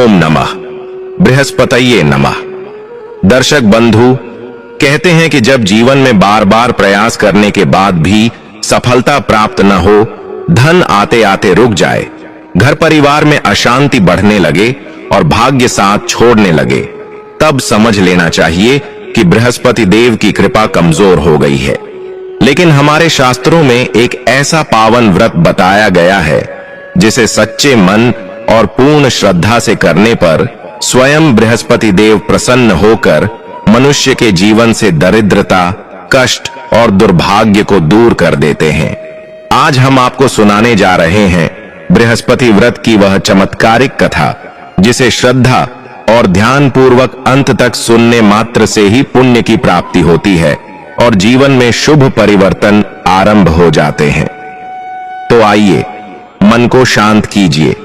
ओम नमः बृहस्पतये नमः। दर्शक बंधु, कहते हैं कि जब जीवन में बार बार प्रयास करने के बाद भी सफलता प्राप्त न हो, धन आते आते रुक जाए, घर परिवार में अशांति बढ़ने लगे और भाग्य साथ छोड़ने लगे, तब समझ लेना चाहिए कि बृहस्पति देव की कृपा कमजोर हो गई है। लेकिन हमारे शास्त्रों में एक ऐसा पावन व्रत बताया गया है जिसे सच्चे मन और पूर्ण श्रद्धा से करने पर स्वयं बृहस्पति देव प्रसन्न होकर मनुष्य के जीवन से दरिद्रता, कष्ट और दुर्भाग्य को दूर कर देते हैं। आज हम आपको सुनाने जा रहे हैं बृहस्पति व्रत की वह चमत्कारिक कथा जिसे श्रद्धा और ध्यान पूर्वक अंत तक सुनने मात्र से ही पुण्य की प्राप्ति होती है और जीवन में शुभ परिवर्तन आरंभ हो जाते हैं। तो आइए, मन को शांत कीजिए,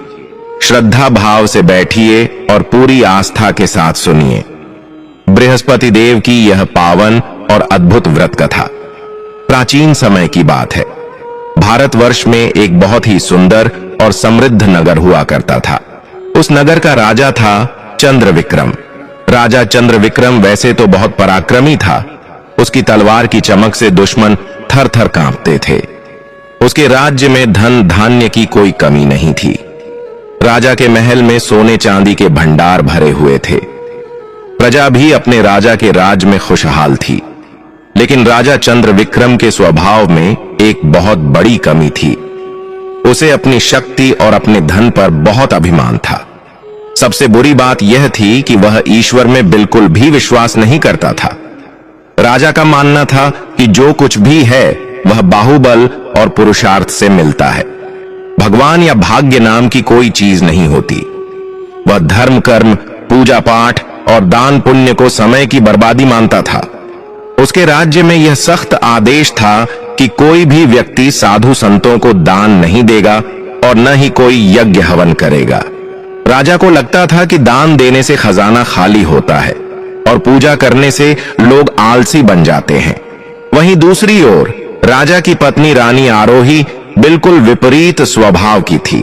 श्रद्धा भाव से बैठिए और पूरी आस्था के साथ सुनिए बृहस्पति देव की यह पावन और अद्भुत व्रत कथा। प्राचीन समय की बात है। भारतवर्ष में एक बहुत ही सुंदर और समृद्ध नगर हुआ करता था। उस नगर का राजा था चंद्रविक्रम। राजा चंद्रविक्रम वैसे तो बहुत पराक्रमी था। उसकी तलवार की चमक से दुश्मन थर थर कांपते थे। उसके राज्य में धन धान्य की कोई कमी नहीं थी। राजा के महल में सोने चांदी के भंडार भरे हुए थे। प्रजा भी अपने राजा के राज में खुशहाल थी। लेकिन राजा चंद्रविक्रम के स्वभाव में एक बहुत बड़ी कमी थी। उसे अपनी शक्ति और अपने धन पर बहुत अभिमान था। सबसे बुरी बात यह थी कि वह ईश्वर में बिल्कुल भी विश्वास नहीं करता था। राजा का मानना था कि जो कुछ भी है वह बाहुबल और पुरुषार्थ से मिलता है। भगवान या भाग्य नाम की कोई चीज नहीं होती। वह धर्म, कर्म, पूजा पाठ और दान पुण्य को समय की बर्बादी मानता था। उसके राज्य में यह सख्त आदेश था कि कोई भी व्यक्ति साधु संतों को दान नहीं देगा और न ही कोई यज्ञ हवन करेगा। राजा को लगता था कि दान देने से खजाना खाली होता है और पूजा करने से लोग आलसी बन जाते हैं। वहीं दूसरी ओर राजा की पत्नी रानी आरोही बिल्कुल विपरीत स्वभाव की थी।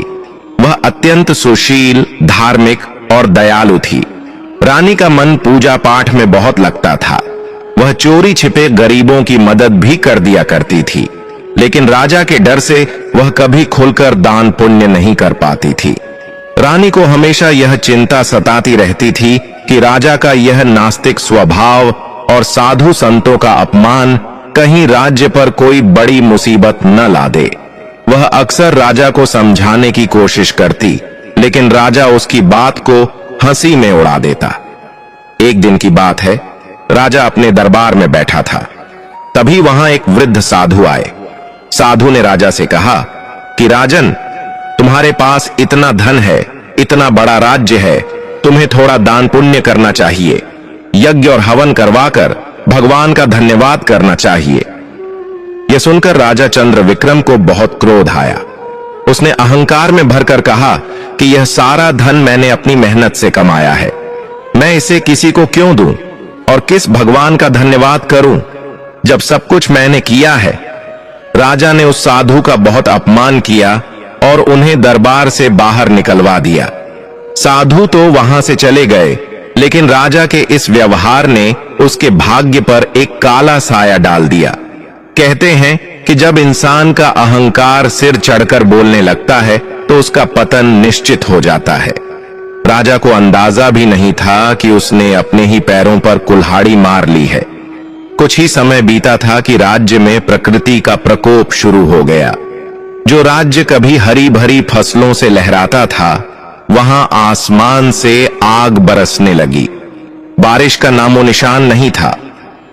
वह अत्यंत सुशील, धार्मिक और दयालु थी। रानी का मन पूजा पाठ में बहुत लगता था। वह चोरी छिपे गरीबों की मदद भी कर दिया करती थी। लेकिन राजा के डर से वह कभी खुलकर दान पुण्य नहीं कर पाती थी। रानी को हमेशा यह चिंता सताती रहती थी कि राजा का यह नास्तिक स्वभाव और साधु संतों का अपमान कहीं राज्य पर कोई बड़ी मुसीबत न ला दे। वह अक्सर राजा को समझाने की कोशिश करती, लेकिन राजा उसकी बात को हंसी में उड़ा देता। एक दिन की बात है, राजा अपने दरबार में बैठा था। तभी वहां एक वृद्ध साधु आए। साधु ने राजा से कहा कि राजन, तुम्हारे पास इतना धन है, इतना बड़ा राज्य है, तुम्हें थोड़ा दान पुण्य करना चाहिए। यज्ञ और हवन करवाकर भगवान का धन्यवाद करना चाहिए। यह सुनकर राजा चंद्रविक्रम को बहुत क्रोध आया। उसने अहंकार में भरकर कहा कि यह सारा धन मैंने अपनी मेहनत से कमाया है, मैं इसे किसी को क्यों दूं और किस भगवान का धन्यवाद करूं जब सब कुछ मैंने किया है। राजा ने उस साधु का बहुत अपमान किया और उन्हें दरबार से बाहर निकलवा दिया। साधु तो वहां से चले गए, लेकिन राजा के इस व्यवहार ने उसके भाग्य पर एक काला साया डाल दिया। कहते हैं कि जब इंसान का अहंकार सिर चढ़कर बोलने लगता है तो उसका पतन निश्चित हो जाता है। राजा को अंदाजा भी नहीं था कि उसने अपने ही पैरों पर कुल्हाड़ी मार ली है। कुछ ही समय बीता था कि राज्य में प्रकृति का प्रकोप शुरू हो गया। जो राज्य कभी हरी भरी फसलों से लहराता था, वहां आसमान से आग बरसने लगी। बारिश का नामो निशान नहीं था।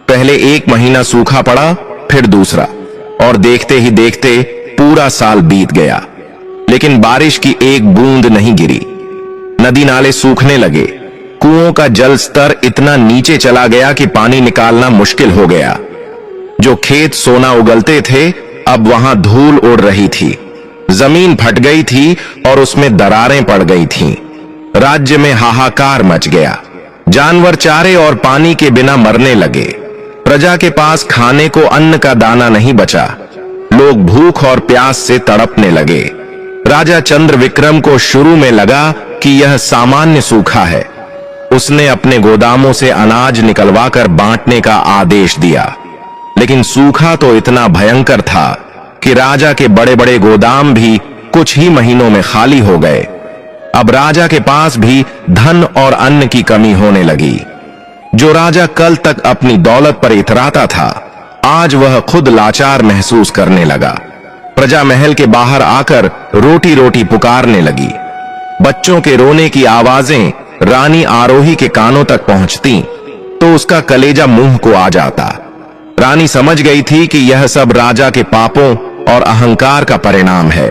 पहले एक महीना सूखा पड़ा, फिर दूसरा, और देखते ही देखते पूरा साल बीत गया, लेकिन बारिश की एक बूंद नहीं गिरी। नदी नाले सूखने लगे। कुओं का जल स्तर इतना नीचे चला गया कि पानी निकालना मुश्किल हो गया। जो खेत सोना उगलते थे, अब वहां धूल उड़ रही थी। जमीन फट गई थी और उसमें दरारें पड़ गई थीं। राज्य में हाहाकार मच गया। जानवर चारे और पानी के बिना मरने लगे। प्रजा के पास खाने को अन्न का दाना नहीं बचा। लोग भूख और प्यास से तड़पने लगे। राजा चंद्रविक्रम को शुरू में लगा कि यह सामान्य सूखा है। उसने अपने गोदामों से अनाज निकलवाकर बांटने का आदेश दिया, लेकिन सूखा तो इतना भयंकर था कि राजा के बड़े बड़े गोदाम भी कुछ ही महीनों में खाली हो गए। अब राजा के पास भी धन और अन्न की कमी होने लगी। जो राजा कल तक अपनी दौलत पर इतराता था, आज वह खुद लाचार महसूस करने लगा। प्रजा महल के बाहर आकर रोटी रोटी पुकारने लगी। बच्चों के रोने की आवाजें रानी आरोही के कानों तक पहुंचती तो उसका कलेजा मुंह को आ जाता। रानी समझ गई थी कि यह सब राजा के पापों और अहंकार का परिणाम है।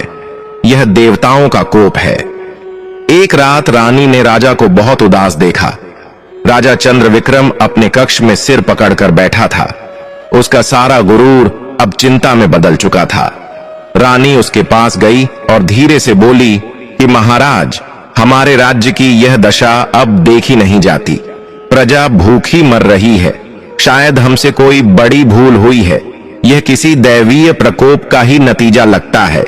यह देवताओं का कोप है। एक रात रानी ने राजा को बहुत उदास देखा। राजा चंद्रविक्रम अपने कक्ष में सिर पकड़कर बैठा था। उसका सारा गुरूर अब चिंता में बदल चुका था। रानी उसके पास गई और धीरे से बोली कि महाराज, हमारे राज्य की यह दशा अब देखी नहीं जाती। प्रजा भूखी मर रही है। शायद हमसे कोई बड़ी भूल हुई है। यह किसी दैवीय प्रकोप का ही नतीजा लगता है।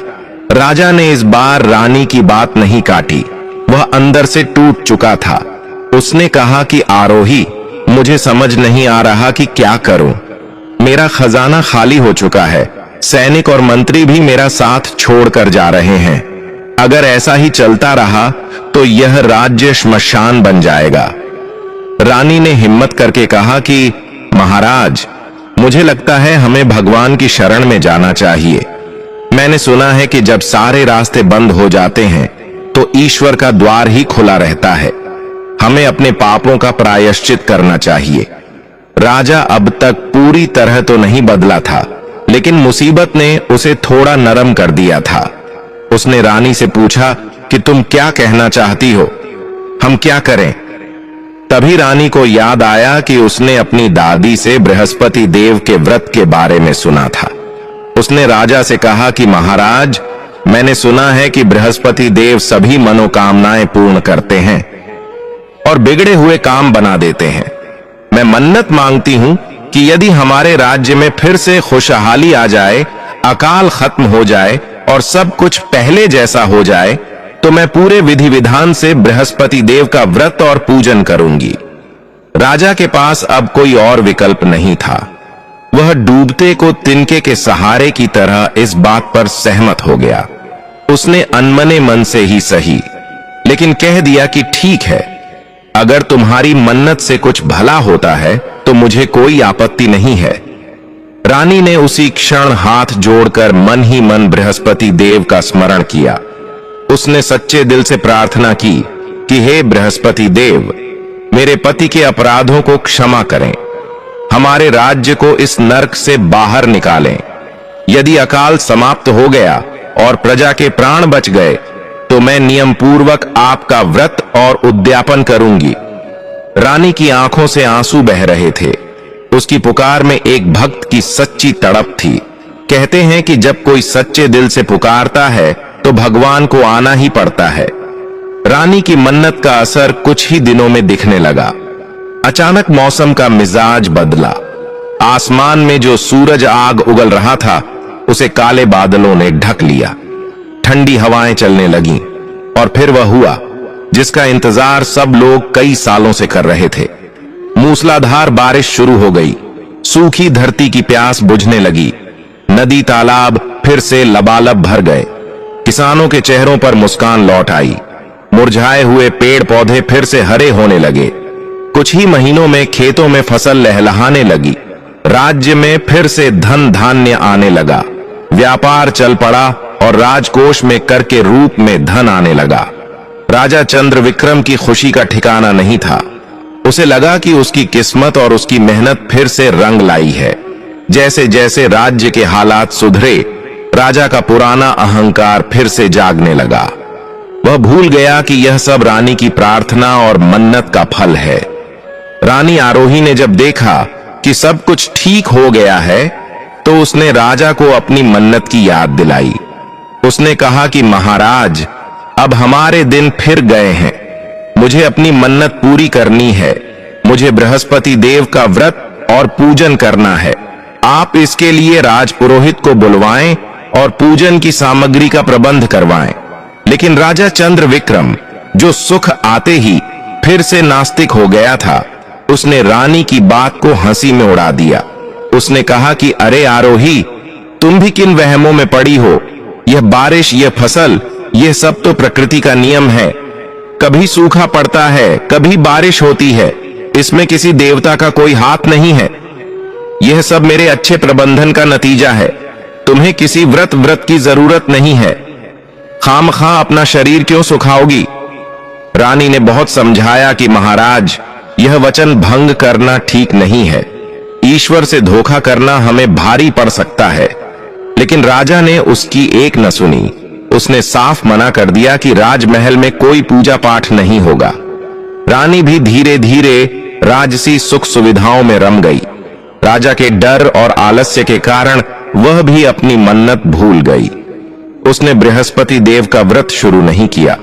राजा ने इस बार रानी की बात नहीं काटी। वह अंदर से टूट चुका था। उसने कहा कि आरोही, मुझे समझ नहीं आ रहा कि क्या करूं। मेरा खजाना खाली हो चुका है। सैनिक और मंत्री भी मेरा साथ छोड़कर जा रहे हैं। अगर ऐसा ही चलता रहा तो यह राज्य श्मशान बन जाएगा। रानी ने हिम्मत करके कहा कि महाराज, मुझे लगता है हमें भगवान की शरण में जाना चाहिए। मैंने सुना है कि जब सारे रास्ते बंद हो जाते हैं तो ईश्वर का द्वार ही खुला रहता है। हमें अपने पापों का प्रायश्चित करना चाहिए। राजा अब तक पूरी तरह तो नहीं बदला था, लेकिन मुसीबत ने उसे थोड़ा नरम कर दिया था। उसने रानी से पूछा कि तुम क्या कहना चाहती हो? हम क्या करें? तभी रानी को याद आया कि उसने अपनी दादी से बृहस्पति देव के व्रत के बारे में सुना था। उसने राजा से कहा कि महाराज, मैंने सुना है कि बृहस्पति देव सभी मनोकामनाएं पूर्ण करते हैं और बिगड़े हुए काम बना देते हैं। मैं मन्नत मांगती हूं कि यदि हमारे राज्य में फिर से खुशहाली आ जाए, अकाल खत्म हो जाए और सब कुछ पहले जैसा हो जाए, तो मैं पूरे विधि विधान से बृहस्पति देव का व्रत और पूजन करूंगी। राजा के पास अब कोई और विकल्प नहीं था। वह डूबते को तिनके के सहारे की तरह इस बात पर सहमत हो गया। उसने अनमने मन से ही सही, लेकिन कह दिया कि ठीक है, अगर तुम्हारी मन्नत से कुछ भला होता है तो मुझे कोई आपत्ति नहीं है। रानी ने उसी क्षण हाथ जोड़कर मन ही मन बृहस्पति देव का स्मरण किया। उसने सच्चे दिल से प्रार्थना की कि हे बृहस्पति देव, मेरे पति के अपराधों को क्षमा करें, हमारे राज्य को इस नरक से बाहर निकालें। यदि अकाल समाप्त हो गया और प्रजा के प्राण बच गए तो मैं नियम पूर्वक आपका व्रत और उद्यापन करूंगी। रानी की आंखों से आंसू बह रहे थे। उसकी पुकार में एक भक्त की सच्ची तड़प थी। कहते हैं कि जब कोई सच्चे दिल से पुकारता है तो भगवान को आना ही पड़ता है। रानी की मन्नत का असर कुछ ही दिनों में दिखने लगा। अचानक मौसम का मिजाज बदला। आसमान में जो सूरज आग उगल रहा था, उसे काले बादलों ने ढक लिया। ठंडी हवाएं चलने लगीं और फिर वह हुआ जिसका इंतजार सब लोग कई सालों से कर रहे थे। मूसलाधार बारिश शुरू हो गई। सूखी धरती की प्यास बुझने लगी। नदी तालाब फिर से लबालब भर गए। किसानों के चेहरों पर मुस्कान लौट आई। मुरझाए हुए पेड़ पौधे फिर से हरे होने लगे। कुछ ही महीनों में खेतों में फसल लहलहाने लगी। राज्य में फिर से धन धान्य आने लगा। व्यापार चल पड़ा और राजकोष में कर के रूप में धन आने लगा। राजा चंद्रविक्रम की खुशी का ठिकाना नहीं था। उसे लगा कि उसकी किस्मत और उसकी मेहनत फिर से रंग लाई है। जैसे जैसे राज्य के हालात सुधरे, राजा का पुराना अहंकार फिर से जागने लगा। वह भूल गया कि यह सब रानी की प्रार्थना और मन्नत का फल है। रानी आरोही ने जब देखा कि सब कुछ ठीक हो गया है, तो उसने राजा को अपनी मन्नत की याद दिलाई। उसने कहा कि महाराज, अब हमारे दिन फिर गए हैं। मुझे अपनी मन्नत पूरी करनी है। मुझे बृहस्पति देव का व्रत और पूजन करना है। आप इसके लिए राजपुरोहित को बुलवाएं और पूजन की सामग्री का प्रबंध करवाएं। लेकिन राजा चंद्रविक्रम, जो सुख आते ही फिर से नास्तिक हो गया था, उसने रानी की बात को हंसी में उड़ा दिया। उसने कहा कि अरे आरोही, तुम भी किन वहमों में पड़ी हो। यह बारिश, यह फसल, यह सब तो प्रकृति का नियम है। कभी सूखा पड़ता है, कभी बारिश होती है। इसमें किसी देवता का कोई हाथ नहीं है। यह सब मेरे अच्छे प्रबंधन का नतीजा है। तुम्हें किसी व्रत की जरूरत नहीं है। खामखा अपना शरीर क्यों सुखाओगी। रानी ने बहुत समझाया कि महाराज, यह वचन भंग करना ठीक नहीं है। ईश्वर से धोखा करना हमें भारी पड़ सकता है। लेकिन राजा ने उसकी एक न सुनी। उसने साफ मना कर दिया कि राजमहल में कोई पूजा पाठ नहीं होगा। रानी भी धीरे धीरे राजसी सुख सुविधाओं में रम गई। राजा के डर और आलस्य के कारण वह भी अपनी मन्नत भूल गई। उसने बृहस्पति देव का व्रत शुरू नहीं किया।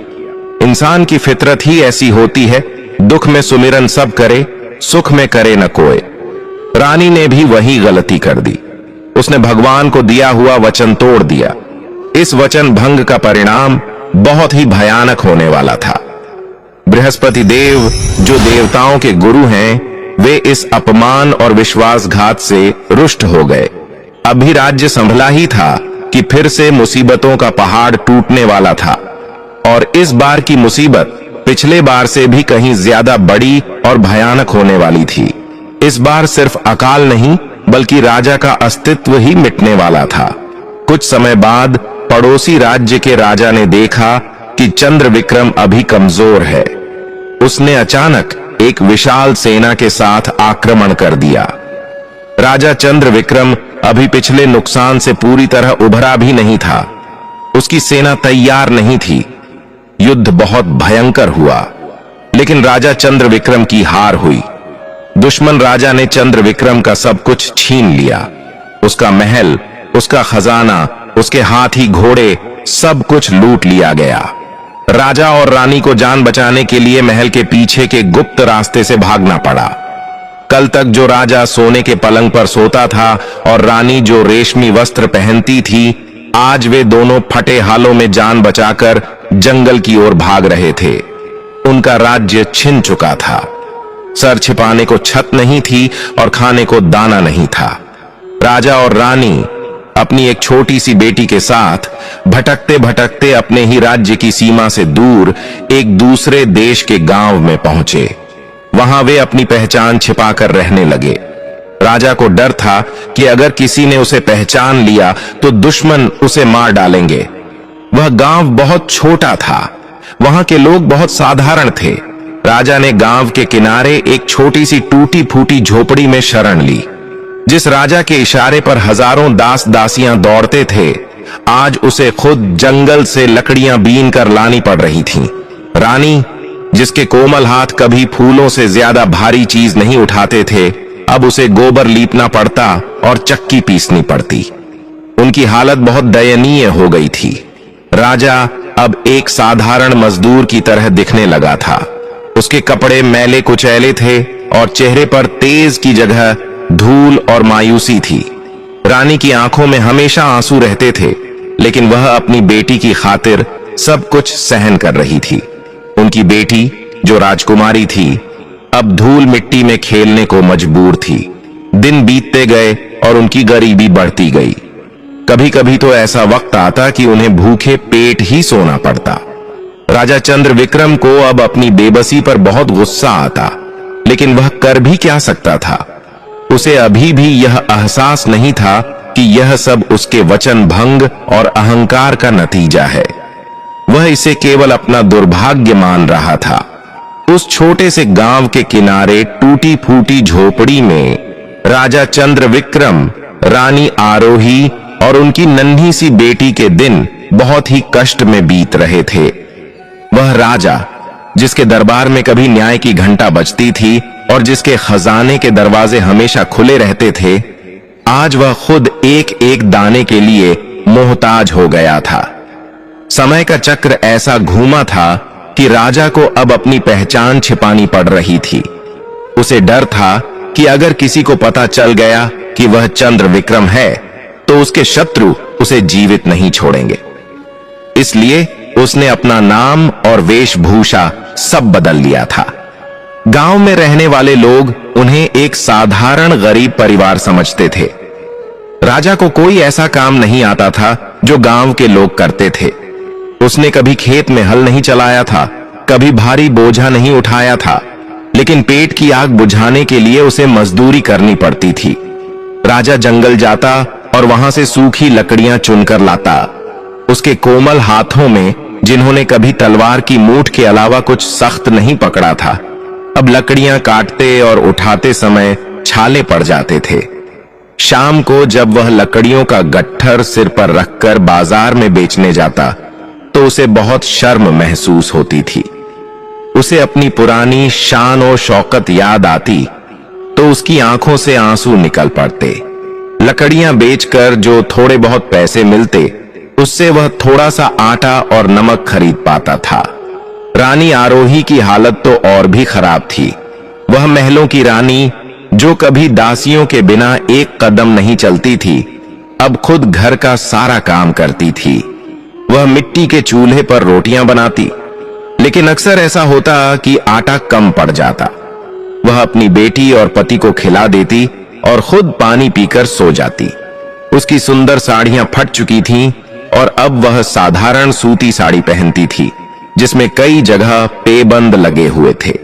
इंसान की फितरत ही ऐसी होती है, दुख में सुमिरन सब करे, सुख में करे न कोय। रानी ने भी वही गलती कर दी। उसने भगवान को दिया हुआ वचन तोड़ दिया। इस वचन भंग का परिणाम बहुत ही भयानक होने वाला था। बृहस्पति देव, जो देवताओं के गुरु हैं, वे इस अपमान और विश्वासघात से रुष्ट हो गए। अभी राज्य संभला ही था कि फिर से मुसीबतों का पहाड़ टूटने वाला था। और इस बार की मुसीबत पिछले बार से भी कहीं ज्यादा बड़ी और भयानक होने वाली थी। इस बार सिर्फ अकाल नहीं, बल्कि राजा का अस्तित्व ही मिटने वाला था। कुछ समय बाद पड़ोसी राज्य के राजा ने देखा कि चंद्र विक्रम अभी कमजोर है। उसने अचानक एक विशाल सेना के साथ आक्रमण कर दिया। राजा चंद्र विक्रम अभी पिछले नुकसान से पूरी तरह उभरा भी नहीं था। उसकी सेना तैयार नहीं थी। युद्ध बहुत भयंकर हुआ, लेकिन राजा चंद्र विक्रम की हार हुई। दुश्मन राजा ने चंद्र विक्रम का सब कुछ छीन लिया। उसका महल, उसका खजाना, उसके हाथी घोड़े, सब कुछ लूट लिया गया। राजा और रानी को जान बचाने के लिए महल के पीछे के गुप्त रास्ते से भागना पड़ा। कल तक जो राजा सोने के पलंग पर सोता था और रानी जो रेशमी वस्त्र पहनती थी, आज वे दोनों फटे हालों में जान बचाकर जंगल की ओर भाग रहे थे। उनका राज्य छिन चुका था। सर छिपाने को छत नहीं थी और खाने को दाना नहीं था। राजा और रानी अपनी एक छोटी सी बेटी के साथ भटकते भटकते अपने ही राज्य की सीमा से दूर एक दूसरे देश के गांव में पहुंचे। वहां वे अपनी पहचान छिपाकर रहने लगे। राजा को डर था कि अगर किसी ने उसे पहचान लिया तो दुश्मन उसे मार डालेंगे। वह गांव बहुत छोटा था। वहां के लोग बहुत साधारण थे। राजा ने गांव के किनारे एक छोटी सी टूटी फूटी झोपड़ी में शरण ली। जिस राजा के इशारे पर हजारों दास दासियां दौड़ते थे, आज उसे खुद जंगल से लकड़ियां बीन कर लानी पड़ रही थीं। रानी, जिसके कोमल हाथ कभी फूलों से ज्यादा भारी चीज नहीं उठाते थे, अब उसे गोबर लीपना पड़ता और चक्की पीसनी पड़ती। उनकी हालत बहुत दयनीय हो गई थी। राजा अब एक साधारण मजदूर की तरह दिखने लगा था। उसके कपड़े मैले कुचैले थे और चेहरे पर तेज की जगह धूल और मायूसी थी। रानी की आंखों में हमेशा आंसू रहते थे, लेकिन वह अपनी बेटी की खातिर सब कुछ सहन कर रही थी। उनकी बेटी, जो राजकुमारी थी, अब धूल मिट्टी में खेलने को मजबूर थी। दिन बीतते गए और उनकी गरीबी बढ़ती गई। कभी कभी तो ऐसा वक्त आता कि उन्हें भूखे पेट ही सोना पड़ता। राजा चंद्र विक्रम को अब अपनी बेबसी पर बहुत गुस्सा आता, लेकिन वह कर भी क्या सकता था। उसे अभी भी यह एहसास नहीं था कि यह सब उसके वचन भंग और अहंकार का नतीजा है। वह इसे केवल अपना दुर्भाग्य मान रहा था। उस छोटे से गांव के किनारे टूटी फूटी झोपड़ी में राजा चंद्र विक्रम, रानी आरोही और उनकी नन्ही सी बेटी के दिन बहुत ही कष्ट में बीत रहे थे। वह राजा, जिसके दरबार में कभी न्याय की घंटा बजती थी और जिसके खजाने के दरवाजे हमेशा खुले रहते थे, आज वह खुद एक एक दाने के लिए मोहताज हो गया था। समय का चक्र ऐसा घूमा था कि राजा को अब अपनी पहचान छिपानी पड़ रही थी। उसे डर था कि अगर किसी को पता चल गया कि वह चंद्र विक्रम है, तो उसके शत्रु उसे जीवित नहीं छोड़ेंगे। इसलिए उसने अपना नाम और वेशभूषा सब बदल लिया था। गांव में रहने वाले लोग उन्हें एक साधारण गरीब परिवार समझते थे। राजा को कोई ऐसा काम नहीं आता था जो गांव के लोग करते थे। उसने कभी खेत में हल नहीं चलाया था, कभी भारी बोझा नहीं उठाया था, लेकिन पेट की आग बुझाने के लिए उसे मजदूरी करनी पड़ती थी। राजा जंगल जाता और वहां से सूखी लकड़ियां चुनकर लाता। उसके कोमल हाथों में, जिन्होंने कभी तलवार की मूठ के अलावा कुछ सख्त नहीं पकड़ा था, अब लकड़ियां काटते और उठाते समय छाले पड़ जाते थे। शाम को जब वह लकड़ियों का गट्ठर सिर पर रखकर बाजार में बेचने जाता तो उसे बहुत शर्म महसूस होती थी। उसे अपनी पुरानी शान और शौकत याद आती तो उसकी आंखों से आंसू निकल पड़ते। लकड़ियां बेचकर जो थोड़े बहुत पैसे मिलते, उससे वह थोड़ा सा आटा और नमक खरीद पाता था। रानी आरोही की हालत तो और भी खराब थी। वह महलों की रानी, जो कभी दासियों के बिना एक कदम नहीं चलती थी, अब खुद घर का सारा काम करती थी। वह मिट्टी के चूल्हे पर रोटियां बनाती, लेकिन अक्सर ऐसा होता कि आटा कम पड़ जाता। वह अपनी बेटी और पति को खिला देती और खुद पानी पीकर सो जाती। उसकी सुंदर साड़ियां फट चुकी थीं और अब वह साधारण सूती साड़ी पहनती थी, जिसमें कई जगह पेबंद लगे हुए थे।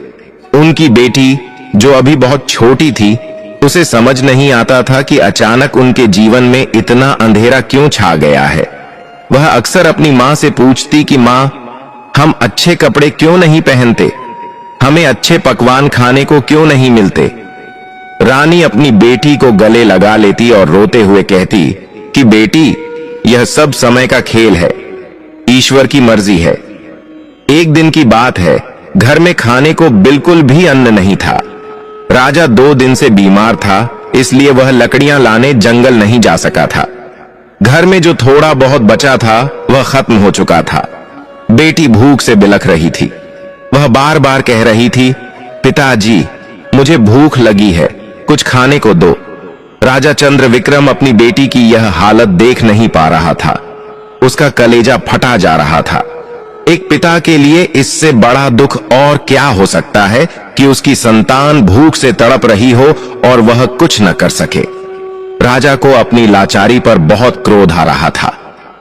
उनकी बेटी, जो अभी बहुत छोटी थी, उसे समझ नहीं आता था कि अचानक उनके जीवन में इतना अंधेरा क्यों छा गया है। वह अक्सर अपनी मां से पूछती कि मां, हम अच्छे कपड़े क्यों नहीं पहनते? हमें अच्छे पकवान खाने को क्यों नहीं मिलते? रानी अपनी बेटी को गले लगा लेती और रोते हुए कहती कि बेटी, यह सब समय का खेल है, ईश्वर की मर्जी है। एक दिन की बात है, घर में खाने को बिल्कुल भी अन्न नहीं था। राजा 2 दिन से बीमार था, इसलिए वह लकड़ियां लाने जंगल नहीं जा सका था। घर में जो थोड़ा बहुत बचा था वह खत्म हो चुका था। बेटी भूख से बिलख रही थी। वह बार बार कह रही थी, पिताजी, मुझे भूख लगी है, कुछ खाने को दो। राजा चंद्र विक्रम अपनी बेटी की यह हालत देख नहीं पा रहा था। उसका कलेजा फटा जा रहा था। एक पिता के लिए इससे बड़ा दुख और क्या हो सकता है कि उसकी संतान भूख से तड़प रही हो और वह कुछ न कर सके। राजा को अपनी लाचारी पर बहुत क्रोध आ रहा था।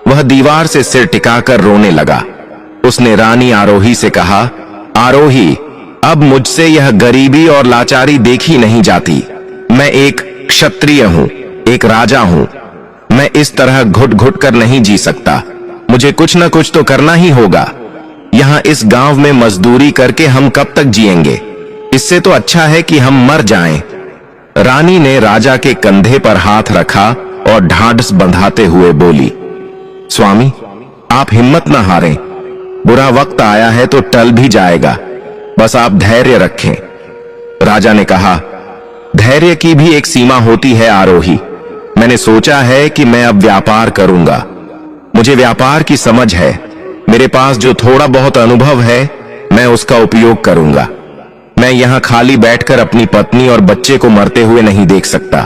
वह दीवार से सिर टिकाकर रोने लगा। उसने रानी आरोही से कहा, आरोही, अब मुझसे यह गरीबी और लाचारी देखी नहीं जाती। मैं एक क्षत्रिय हूं, एक राजा हूं। मैं इस तरह घुट घुट कर नहीं जी सकता। मुझे कुछ न कुछ तो करना ही होगा। यहाँ इस गांव में मजदूरी करके हम कब तक जिएंगे? इससे तो अच्छा है कि हम मर जाएं। रानी ने राजा के कंधे पर हाथ रखा और ढांढस बंधाते हुए बोली, स्वामी, आप हिम्मत न हारें। बुरा वक्त आया है तो टल भी जाएगा, बस आप धैर्य रखें। राजा ने कहा, धैर्य की भी एक सीमा होती है आरोही। मैंने सोचा है कि मैं अब व्यापार करूंगा। मुझे व्यापार की समझ है। मेरे पास जो थोड़ा बहुत अनुभव है, मैं उसका उपयोग करूंगा। मैं यहां खाली बैठकर अपनी पत्नी और बच्चे को मरते हुए नहीं देख सकता।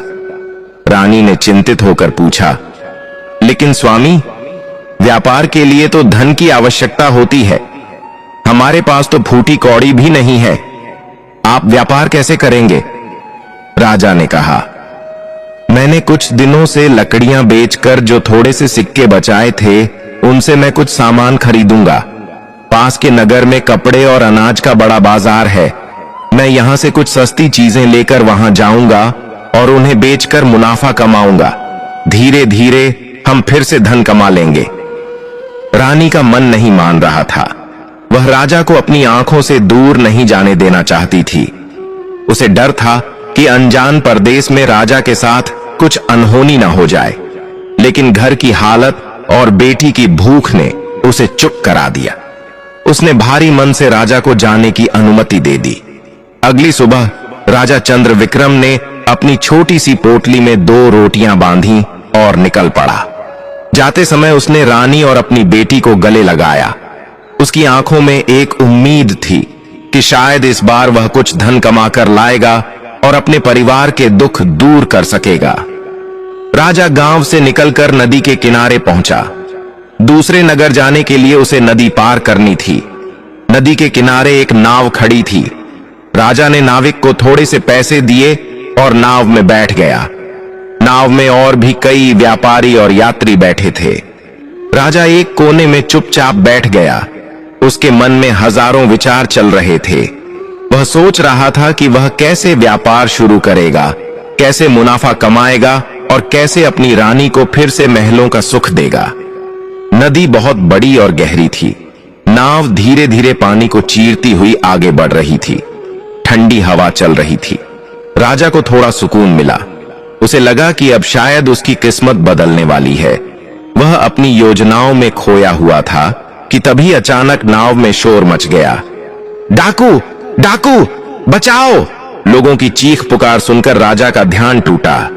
रानी ने चिंतित होकर पूछा, लेकिन स्वामी, व्यापार के लिए तो धन की आवश्यकता होती है। हमारे पास तो फूटी कौड़ी भी नहीं है। आप व्यापार कैसे करेंगे? राजा ने कहा, मैंने कुछ दिनों से लकड़ियां बेचकर जो थोड़े से सिक्के बचाए थे, उनसे मैं कुछ सामान खरीदूंगा। पास के नगर में कपड़े और अनाज का बड़ा बाजार है। मैं यहां से कुछ सस्ती चीजें लेकर वहां जाऊंगा और उन्हें बेचकर मुनाफा कमाऊंगा। धीरे धीरे हम फिर से धन कमा लेंगे। रानी का मन नहीं मान रहा था। वह राजा को अपनी आंखों से दूर नहीं जाने देना चाहती थी। उसे डर था कि अनजान परदेश में राजा के साथ कुछ अनहोनी न हो जाए, लेकिन घर की हालत और बेटी की भूख ने उसे चुप करा दिया। उसने भारी मन से राजा को जाने की अनुमति दे दी। अगली सुबह राजा चंद्र विक्रम ने अपनी छोटी सी पोटली में 2 रोटियां बांधी और निकल पड़ा। जाते समय उसने रानी और अपनी बेटी को गले लगाया। उसकी आंखों में एक उम्मीद थी कि शायद इस बार वह कुछ धन कमाकर लाएगा और अपने परिवार के दुख दूर कर सकेगा। राजा गांव से निकलकर नदी के किनारे पहुंचा। दूसरे नगर जाने के लिए उसे नदी पार करनी थी। नदी के किनारे एक नाव खड़ी थी। राजा ने नाविक को थोड़े से पैसे दिए और नाव में बैठ गया। नाव में और भी कई व्यापारी और यात्री बैठे थे। राजा एक कोने में चुपचाप बैठ गया। उसके मन में हजारों विचार चल रहे थे। वह सोच रहा था कि वह कैसे व्यापार शुरू करेगा, कैसे मुनाफा कमाएगा और कैसे अपनी रानी को फिर से महलों का सुख देगा। नदी बहुत बड़ी और गहरी थी। नाव धीरे धीरे पानी को चीरती हुई आगे बढ़ रही थी। ठंडी हवा चल रही थी। राजा को थोड़ा सुकून मिला। उसे लगा कि अब शायद उसकी किस्मत बदलने वाली है। वह अपनी योजनाओं में खोया हुआ था कि तभी अचानक नाव में शोर मच गया। डाकू, डाकू, बचाओ! लोगों की चीख पुकार सुनकर राजा का ध्यान टूटा।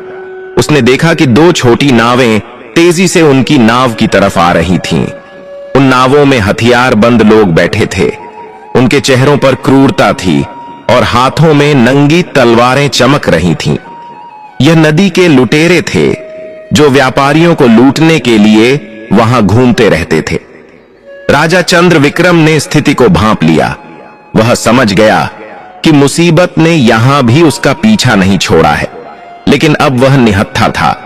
उसने देखा कि दो छोटी नावें तेजी से उनकी नाव की तरफ आ रही थीं। उन नावों में हथियार बंद लोग बैठे थे। उनके चेहरों पर क्रूरता थी और हाथों में नंगी तलवारें चमक रही थीं। यह नदी के लुटेरे थे जो व्यापारियों को लूटने के लिए वहां घूमते रहते थे। राजा चंद्र विक्रम ने स्थिति को भांप लिया। वह समझ गया कि मुसीबत ने यहां भी उसका पीछा नहीं छोड़ा है, लेकिन अब वह निहत्था था।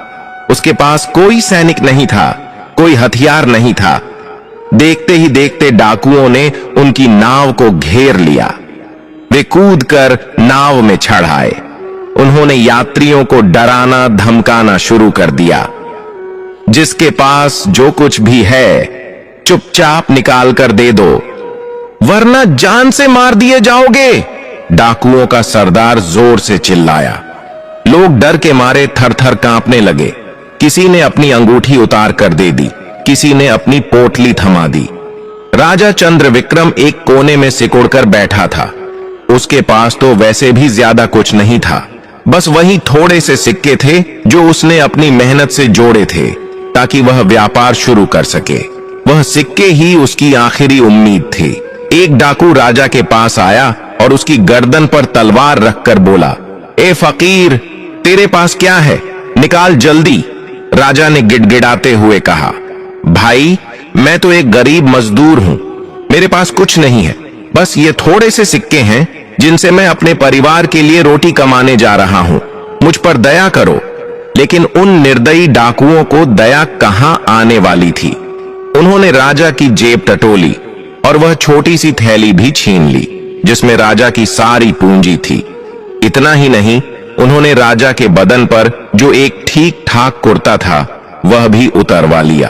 उसके पास कोई सैनिक नहीं था, कोई हथियार नहीं था। देखते ही देखते डाकुओं ने उनकी नाव को घेर लिया। वे कूदकर नाव में चढ़ आए। उन्होंने यात्रियों को डराना धमकाना शुरू कर दिया। जिसके पास जो कुछ भी है चुपचाप निकाल कर दे दो, वरना जान से मार दिए जाओगे। डाकुओं का सरदार जोर से चिल्लाया। लोग डर के मारे थर थर कांपने लगे। किसी ने अपनी अंगूठी उतार कर दे दी, किसी ने अपनी पोटली थमा दी। राजा चंद्र विक्रम एक कोने में सिकुड़कर बैठा था। उसके पास तो वैसे भी ज्यादा कुछ नहीं था, बस वही थोड़े से सिक्के थे जो उसने अपनी मेहनत से जोड़े थे ताकि वह व्यापार शुरू कर सके। वह सिक्के ही उसकी आखिरी उम्मीद थी। एक डाकू राजा के पास आया और उसकी गर्दन पर तलवार रखकर बोला, ए फकीर, तेरे पास क्या है? निकाल जल्दी। राजा ने गिड़गिड़ाते हुए कहा, भाई, मैं तो एक गरीब मजदूर हूं। मेरे पास कुछ नहीं है, बस ये थोड़े से सिक्के हैं जिनसे मैं अपने परिवार के लिए रोटी कमाने जा रहा हूं। मुझ पर दया करो। लेकिन उन निर्दयी डाकुओं को दया कहां आने वाली थी। उन्होंने राजा की जेब टटोली और वह छोटी सी थैली भी छीन ली जिसमें राजा की सारी पूंजी थी। इतना ही नहीं, उन्होंने राजा के बदन पर जो एक ठीक ठाक कुर्ता था वह भी उतरवा लिया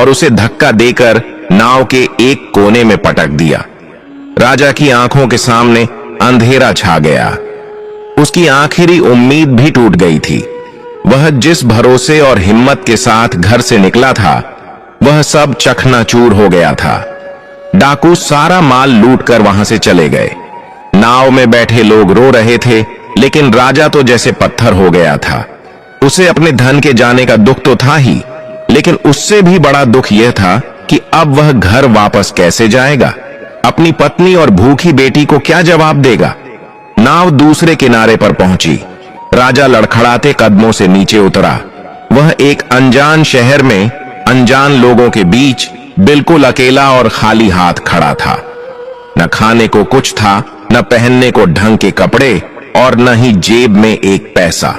और उसे धक्का देकर नाव के एक कोने में पटक दिया। राजा की आंखों के सामने अंधेरा छा गया। उसकी आखिरी उम्मीद भी टूट गई थी। वह जिस भरोसे और हिम्मत के साथ घर से निकला था वह सब चकनाचूर हो गया था। डाकू सारा माल लूटकर वहां से चले गए। नाव में बैठे लोग रो रहे थे, लेकिन राजा तो जैसे पत्थर हो गया था। उसे अपने धन के जाने का दुख तो था ही, लेकिन उससे भी बड़ा दुख यह था कि अब वह घर वापस कैसे जाएगा। अपनी पत्नी और भूखी बेटी को क्या जवाब देगा। नाव दूसरे किनारे पर पहुंची। राजा लड़खड़ाते कदमों से नीचे उतरा। वह एक अनजान शहर में अनजान लोगों के बीच बिल्कुल अकेला और खाली हाथ खड़ा था। न खाने को कुछ था, न पहनने को ढंग के कपड़े और न ही जेब में एक पैसा।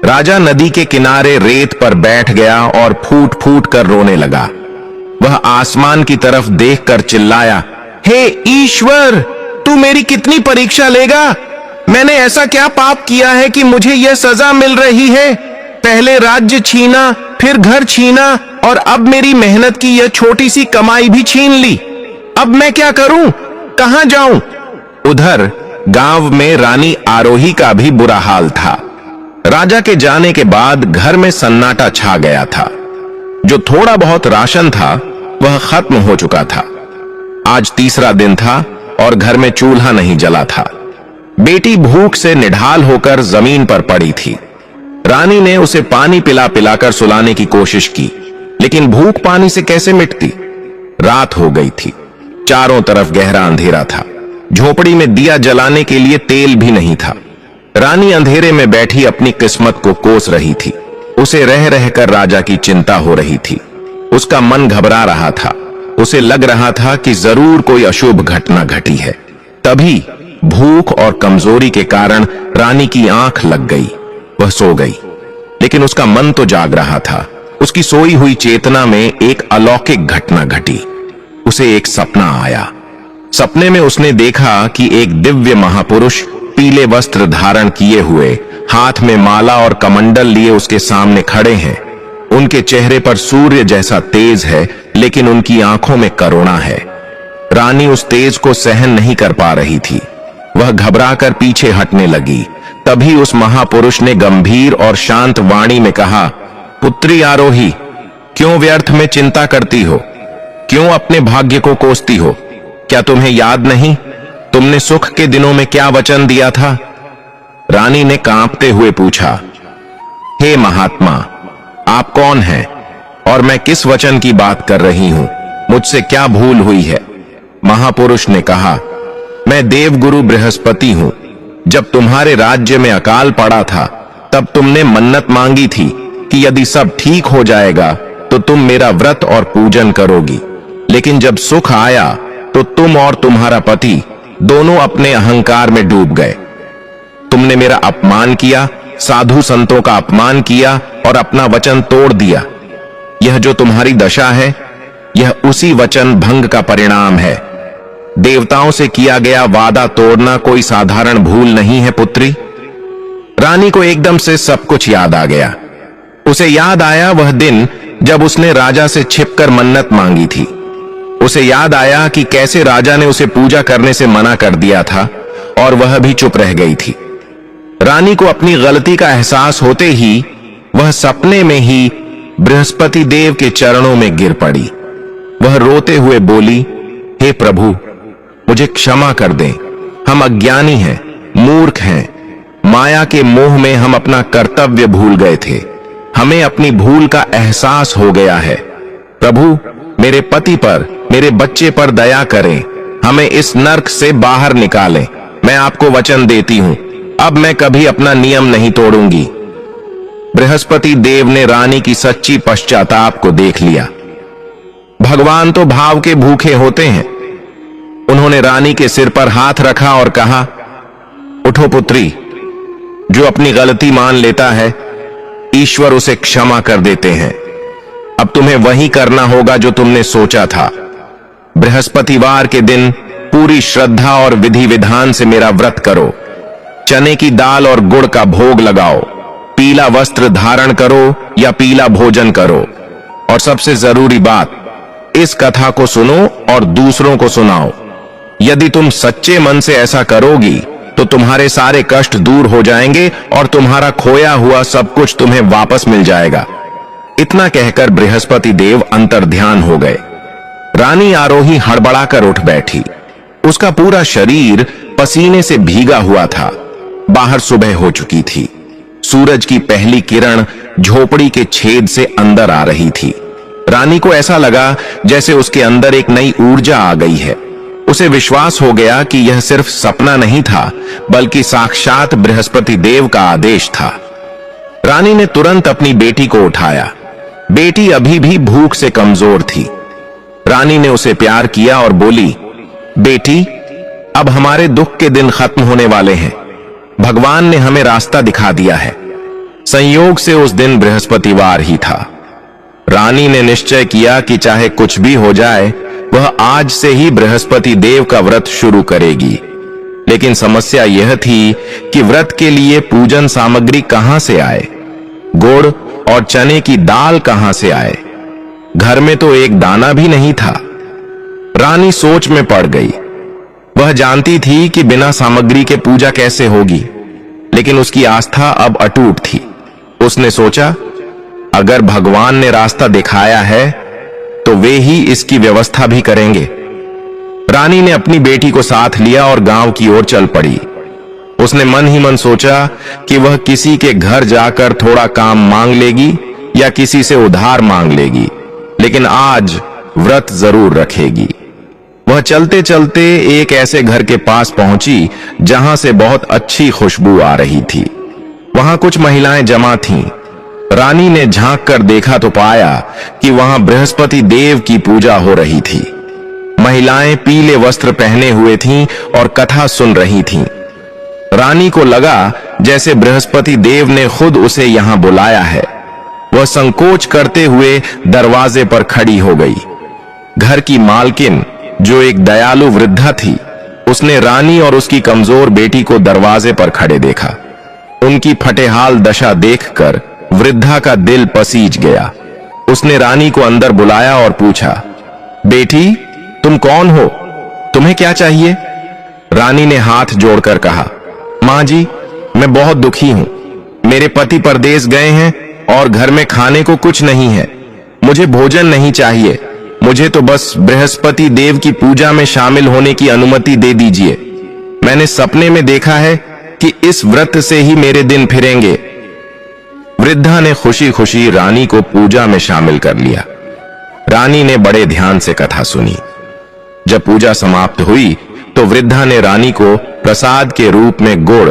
राजा नदी के किनारे रेत पर बैठ गया और फूट फूट कर रोने लगा। वह आसमान की तरफ देखकर चिल्लाया, हे ईश्वर, तू मेरी कितनी परीक्षा लेगा? मैंने ऐसा क्या पाप किया है कि मुझे यह सजा मिल रही है? पहले राज्य छीना, फिर घर छीना और अब मेरी मेहनत की यह छोटी सी कमाई भी छीन ली। अब मैं क्या करूं? कहां जाऊं? उधर गांव में रानी आरोही का भी बुरा हाल था। राजा के जाने के बाद घर में सन्नाटा छा गया था। जो थोड़ा बहुत राशन था वह खत्म हो चुका था। आज तीसरा दिन था और घर में चूल्हा नहीं जला था। बेटी भूख से निढाल होकर जमीन पर पड़ी थी। रानी ने उसे पानी पिला पिलाकर सुलाने की कोशिश की, लेकिन भूख पानी से कैसे मिटती। रात हो गई थी। चारों तरफ गहरा अंधेरा था। झोपड़ी में दिया जलाने के लिए तेल भी नहीं था। रानी अंधेरे में बैठी अपनी किस्मत को कोस रही थी। उसे रह रहकर राजा की चिंता हो रही थी। उसका मन घबरा रहा था। उसे लग रहा था कि जरूर कोई अशुभ घटना घटी है। तभी भूख और कमजोरी के कारण रानी की आंख लग गई। वह सो गई, लेकिन उसका मन तो जाग रहा था। उसकी सोई हुई चेतना में एक अलौकिक घटना घटी। उसे एक सपना आया। सपने में उसने देखा कि एक दिव्य महापुरुष पीले वस्त्र धारण किए हुए, हाथ में माला और कमंडल लिए उसके सामने खड़े हैं। उनके चेहरे पर सूर्य जैसा तेज है, लेकिन उनकी आंखों में करुणा है। रानी उस तेज को सहन नहीं कर पा रही थी। वह घबराकर पीछे हटने लगी। तभी उस महापुरुष ने गंभीर और शांत वाणी में कहा, पुत्री आरोही, क्यों व्यर्थ में चिंता करती हो? क्यों अपने भाग्य को कोसती हो? क्या तुम्हें याद नहीं तुमने सुख के दिनों में क्या वचन दिया था? रानी ने कांपते हुए पूछा, हे महात्मा, आप कौन हैं और मैं किस वचन की बात कर रही हूं? मुझसे क्या भूल हुई है? महापुरुष ने कहा, मैं देवगुरु बृहस्पति हूं। जब तुम्हारे राज्य में अकाल पड़ा था, तब तुमने मन्नत मांगी थी कि यदि सब ठीक हो जाएगा तो तुम मेरा व्रत और पूजन करोगी। लेकिन जब सुख आया तो तुम और तुम्हारा पति दोनों अपने अहंकार में डूब गए। तुमने मेरा अपमान किया, साधु संतों का अपमान किया और अपना वचन तोड़ दिया। यह जो तुम्हारी दशा है, यह उसी वचन भंग का परिणाम है। देवताओं से किया गया वादा तोड़ना कोई साधारण भूल नहीं है पुत्री। रानी को एकदम से सब कुछ याद आ गया। उसे याद आया वह दिन जब उसने राजा से छिपकर मन्नत मांगी थी। उसे याद आया कि कैसे राजा ने उसे पूजा करने से मना कर दिया था और वह भी चुप रह गई थी। रानी को अपनी गलती का एहसास होते ही वह सपने में ही बृहस्पति देव के चरणों में गिर पड़ी। वह रोते हुए बोली, हे प्रभु, मुझे क्षमा कर दें। हम अज्ञानी हैं, मूर्ख हैं। माया के मोह में हम अपना कर्तव्य भूल गए थे। हमें अपनी भूल का एहसास हो गया है। प्रभु, मेरे पति पर, मेरे बच्चे पर दया करें। हमें इस नर्क से बाहर निकालें। मैं आपको वचन देती हूं, अब मैं कभी अपना नियम नहीं तोड़ूंगी। बृहस्पति देव ने रानी की सच्ची पश्चाताप को देख लिया। भगवान तो भाव के भूखे होते हैं। उन्होंने रानी के सिर पर हाथ रखा और कहा, उठो पुत्री। जो अपनी गलती मान लेता है, ईश्वर उसे क्षमा कर देते हैं। अब तुम्हें वही करना होगा जो तुमने सोचा था। बृहस्पतिवार के दिन पूरी श्रद्धा और विधि विधान से मेरा व्रत करो। चने की दाल और गुड़ का भोग लगाओ। पीला वस्त्र धारण करो या पीला भोजन करो। और सबसे जरूरी बात, इस कथा को सुनो और दूसरों को सुनाओ। यदि तुम सच्चे मन से ऐसा करोगी तो तुम्हारे सारे कष्ट दूर हो जाएंगे और तुम्हारा खोया हुआ सब कुछ तुम्हें वापस मिल जाएगा। इतना कहकर बृहस्पति देव अंतर्ध्यान हो गए। रानी आरोही हड़बड़ाकर उठ बैठी। उसका पूरा शरीर पसीने से भीगा हुआ था। बाहर सुबह हो चुकी थी। सूरज की पहली किरण झोपड़ी के छेद से अंदर आ रही थी। रानी को ऐसा लगा जैसे उसके अंदर एक नई ऊर्जा आ गई है। उसे विश्वास हो गया कि यह सिर्फ सपना नहीं था, बल्कि साक्षात बृहस्पति देव का आदेश था। रानी ने तुरंत अपनी बेटी को उठाया। बेटी अभी भी भूख से कमजोर थी। रानी ने उसे प्यार किया और बोली, बेटी, अब हमारे दुख के दिन खत्म होने वाले हैं। भगवान ने हमें रास्ता दिखा दिया है। संयोग से उस दिन बृहस्पतिवार ही था। रानी ने निश्चय किया कि चाहे कुछ भी हो जाए, वह आज से ही बृहस्पति देव का व्रत शुरू करेगी। लेकिन समस्या यह थी कि व्रत के लिए पूजन सामग्री कहां से आए? गुड़ और चने की दाल कहां से आए? घर में तो एक दाना भी नहीं था। रानी सोच में पड़ गई। वह जानती थी कि बिना सामग्री के पूजा कैसे होगी, लेकिन उसकी आस्था अब अटूट थी। उसने सोचा, अगर भगवान ने रास्ता दिखाया है तो वे ही इसकी व्यवस्था भी करेंगे। रानी ने अपनी बेटी को साथ लिया और गांव की ओर चल पड़ी। उसने मन ही मन सोचा कि वह किसी के घर जाकर थोड़ा काम मांग लेगी या किसी से उधार मांग लेगी, लेकिन आज व्रत जरूर रखेगी। वह चलते चलते एक ऐसे घर के पास पहुंची जहां से बहुत अच्छी खुशबू आ रही थी। वहां कुछ महिलाएं जमा थीं। रानी ने झांक कर देखा तो पाया कि वहां बृहस्पति देव की पूजा हो रही थी। महिलाएं पीले वस्त्र पहने हुए थीं और कथा सुन रही थीं। रानी को लगा जैसे बृहस्पति देव ने खुद उसे यहां बुलाया है। वह संकोच करते हुए दरवाजे पर खड़ी हो गई। घर की मालकिन, जो एक दयालु वृद्धा थी, उसने रानी और उसकी कमजोर बेटी को दरवाजे पर खड़े देखा। उनकी फटेहाल दशा देखकर वृद्धा का दिल पसीज गया। उसने रानी को अंदर बुलाया और पूछा, बेटी, तुम कौन हो? तुम्हें क्या चाहिए? रानी ने हाथ जोड़कर कहा, मां जी, मैं बहुत दुखी हूं। मेरे पति परदेश गए हैं और घर में खाने को कुछ नहीं है। मुझे भोजन नहीं चाहिए। मुझे तो बस बृहस्पति देव की पूजा में शामिल होने की अनुमति दे दीजिए। मैंने सपने में देखा है कि इस व्रत से ही मेरे दिन फिरेंगे। वृद्धा ने खुशी खुशी रानी को पूजा में शामिल कर लिया। रानी ने बड़े ध्यान से कथा सुनी। जब पूजा समाप्त हुई तो वृद्धा ने रानी को प्रसाद के रूप में गुड़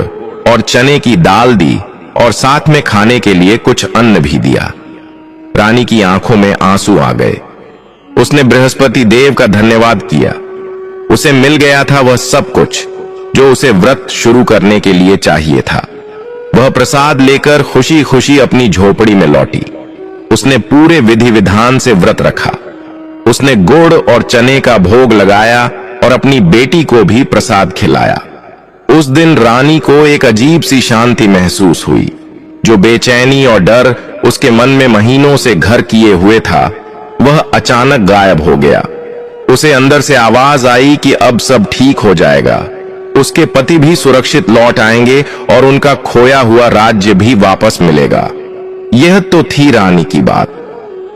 और चने की दाल दी और साथ में खाने के लिए कुछ अन्न भी दिया। रानी की आंखों में आंसू आ गए। उसने बृहस्पति देव का धन्यवाद किया। उसे मिल गया था वह सब कुछ जो उसे व्रत शुरू करने के लिए चाहिए था। वह प्रसाद लेकर खुशी खुशी अपनी झोपड़ी में लौटी। उसने पूरे विधि विधान से व्रत रखा। उसने गुड़ और चने का भोग लगाया और अपनी बेटी को भी प्रसाद खिलाया। उस दिन रानी को एक अजीब सी शांति महसूस हुई। जो बेचैनी और डर उसके मन में महीनों से घर किए हुए था, वह अचानक गायब हो गया। उसे अंदर से आवाज आई कि अब सब ठीक हो जाएगा। उसके पति भी सुरक्षित लौट आएंगे और उनका खोया हुआ राज्य भी वापस मिलेगा। यह तो थी रानी की बात।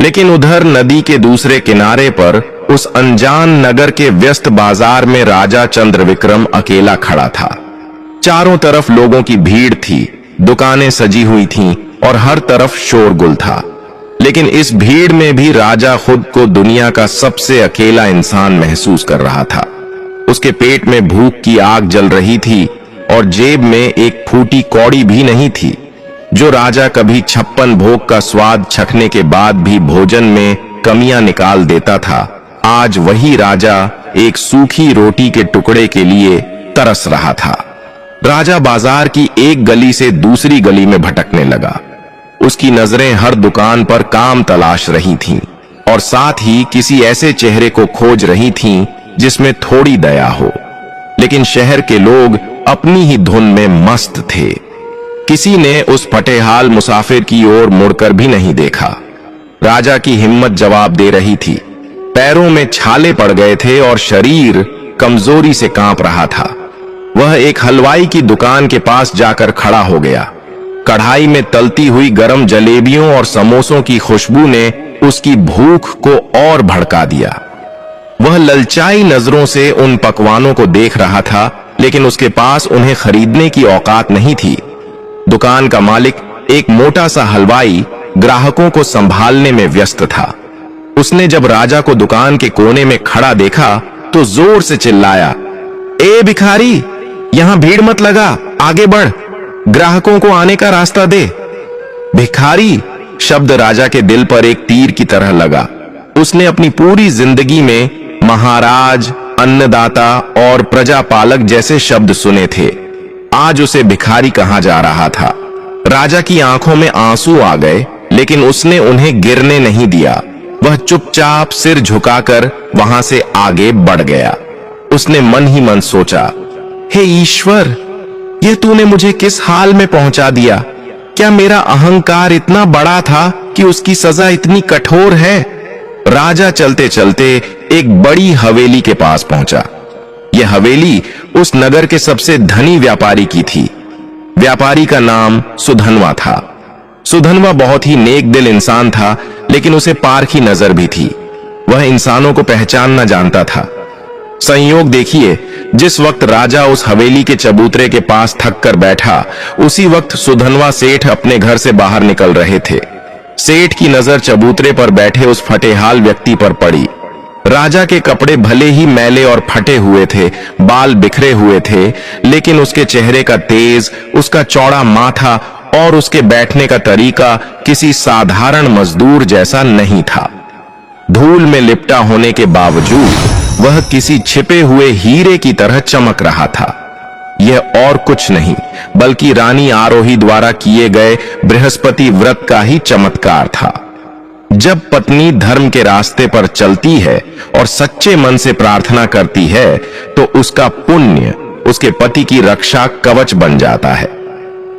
लेकिन उधर नदी के दूसरे किनारे पर उस अनजान नगर के व्यस्त बाजार में राजा चंद्रविक्रम अकेला खड़ा था। चारों तरफ लोगों की भीड़ थी, दुकानें सजी हुई थीं और हर तरफ शोरगुल था। लेकिन इस भीड़ में भी राजा खुद को दुनिया का सबसे अकेला इंसान महसूस कर रहा था। उसके पेट में भूख की आग जल रही थी और जेब में एक फूटी कौड़ी भी नहीं थी। जो राजा कभी 56 भोग का स्वाद चखने के बाद भी भोजन में कमियां निकाल देता था, आज वही राजा एक सूखी रोटी के टुकड़े के लिए तरस रहा था। राजा बाजार की एक गली से दूसरी गली में भटकने लगा। उसकी नजरें हर दुकान पर काम तलाश रही थीं और साथ ही किसी ऐसे चेहरे को खोज रही थीं जिसमें थोड़ी दया हो। लेकिन शहर के लोग अपनी ही धुन में मस्त थे। किसी ने उस फटेहाल मुसाफिर की ओर मुड़कर भी नहीं देखा। राजा की हिम्मत जवाब दे रही थी। पैरों में छाले पड़ गए थे और शरीर कमजोरी से कांप रहा था। वह एक हलवाई की दुकान के पास जाकर खड़ा हो गया। कढ़ाई में तलती हुई गरम जलेबियों और समोसों की खुशबू ने उसकी भूख को और भड़का दिया। वह ललचाई नजरों से उन पकवानों को देख रहा था, लेकिन उसके पास उन्हें खरीदने की औकात नहीं थी। दुकान का मालिक, एक मोटा सा हलवाई, ग्राहकों को संभालने में व्यस्त था। उसने जब राजा को दुकान के कोने में खड़ा देखा तो जोर से चिल्लाया, ए भिखारी, यहां भीड़ मत लगा, आगे बढ़, ग्राहकों को आने का रास्ता दे। भिखारी शब्द राजा के दिल पर एक तीर की तरह लगा। उसने अपनी पूरी जिंदगी में महाराज, अन्नदाता और प्रजापालक जैसे शब्द सुने थे। आज उसे भिखारी कहा जा रहा था। राजा की आंखों में आंसू आ गए, लेकिन उसने उन्हें गिरने नहीं दिया। वह चुपचाप सिर झुकाकर वहां से आगे बढ़ गया। उसने मन ही मन सोचा, हे ईश्वर, यह तूने मुझे किस हाल में पहुंचा दिया? क्या मेरा अहंकार इतना बड़ा था कि उसकी सजा इतनी कठोर है? राजा चलते चलते एक बड़ी हवेली के पास पहुंचा। यह हवेली उस नगर के सबसे धनी व्यापारी की थी। व्यापारी का नाम सुधनवा था। सुधनवा बहुत ही नेक दिल इंसान था, लेकिन उसे पारखी नजर भी थी। वह इंसानों को पहचानना जानता था। संयोग देखिए, जिस वक्त राजा उस हवेली के चबूतरे के पास थक कर बैठा, उसी वक्त सुधनवा सेठ अपने घर से बाहर निकल रहे थे। सेठ की नजर चबूतरे पर बैठे उस फटेहाल व्यक्ति पर पड़ी। राजा के कपड़े भले ही मैले और फटे हुए थे, बाल बिखरे हुए थे, लेकिन उसके चेहरे का तेज, उसका चौड़ा माथा और उसके बैठने का तरीका किसी साधारण मजदूर जैसा नहीं था। धूल में लिपटा होने के बावजूद वह किसी छिपे हुए हीरे की तरह चमक रहा था। यह और कुछ नहीं बल्कि रानी आरोही द्वारा किए गए बृहस्पति व्रत का ही चमत्कार था। जब पत्नी धर्म के रास्ते पर चलती है और सच्चे मन से प्रार्थना करती है तो उसका पुण्य उसके पति की रक्षा कवच बन जाता है।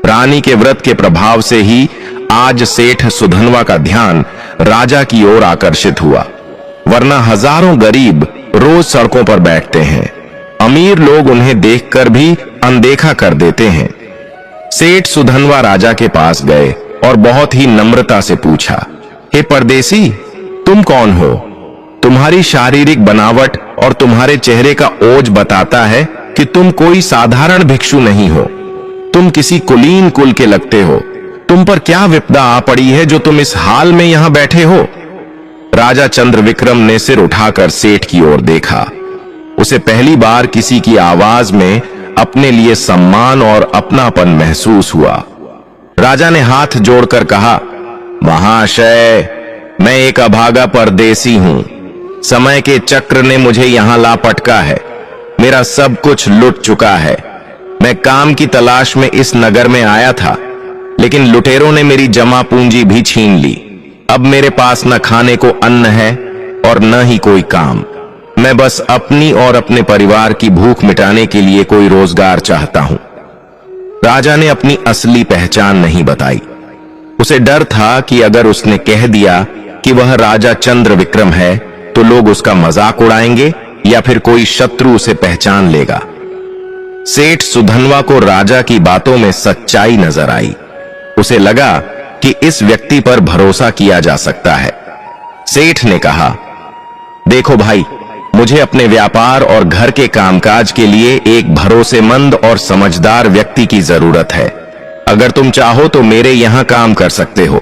रानी के व्रत के प्रभाव से ही आज सेठ सुधनवा का ध्यान राजा की ओर आकर्षित हुआ, वरना हजारों गरीब रोज सड़कों पर बैठते हैं। अमीर लोग उन्हें देखकर भी अनदेखा कर देते हैं। सेठ सुधनवा राजा के पास गए और बहुत ही नम्रता से पूछा, हे परदेसी, तुम कौन हो? तुम्हारी शारीरिक बनावट और तुम्हारे चेहरे का ओज बताता है कि तुम कोई साधारण भिक्षु नहीं हो। तुम किसी कुलीन कुल के लगते हो। तुम पर क्या विपदा आ पड़ी है जो तुम इस हाल में यहां बैठे हो? राजा चंद्रविक्रम ने सिर उठाकर सेठ की ओर देखा। उसे पहली बार किसी की आवाज में अपने लिए सम्मान और अपनापन महसूस हुआ। राजा ने हाथ जोड़कर कहा, महाशय, मैं एक अभागा परदेसी हूं। समय के चक्र ने मुझे यहां ला पटका है। मेरा सब कुछ लुट चुका है। मैं काम की तलाश में इस नगर में आया था, लेकिन लुटेरों ने मेरी जमा पूंजी भी छीन ली। अब मेरे पास न खाने को अन्न है और न ही कोई काम। मैं बस अपनी और अपने परिवार की भूख मिटाने के लिए कोई रोजगार चाहता हूं। राजा ने अपनी असली पहचान नहीं बताई। उसे डर था कि अगर उसने कह दिया कि वह राजा चंद्रविक्रम है तो लोग उसका मजाक उड़ाएंगे या फिर कोई शत्रु उसे पहचान लेगा। सेठ सुधनवा को राजा की बातों में सच्चाई नजर आई। उसे लगा कि इस व्यक्ति पर भरोसा किया जा सकता है। सेठ ने कहा, देखो भाई, मुझे अपने व्यापार और घर के कामकाज के लिए एक भरोसेमंद और समझदार व्यक्ति की जरूरत है। अगर तुम चाहो तो मेरे यहां काम कर सकते हो।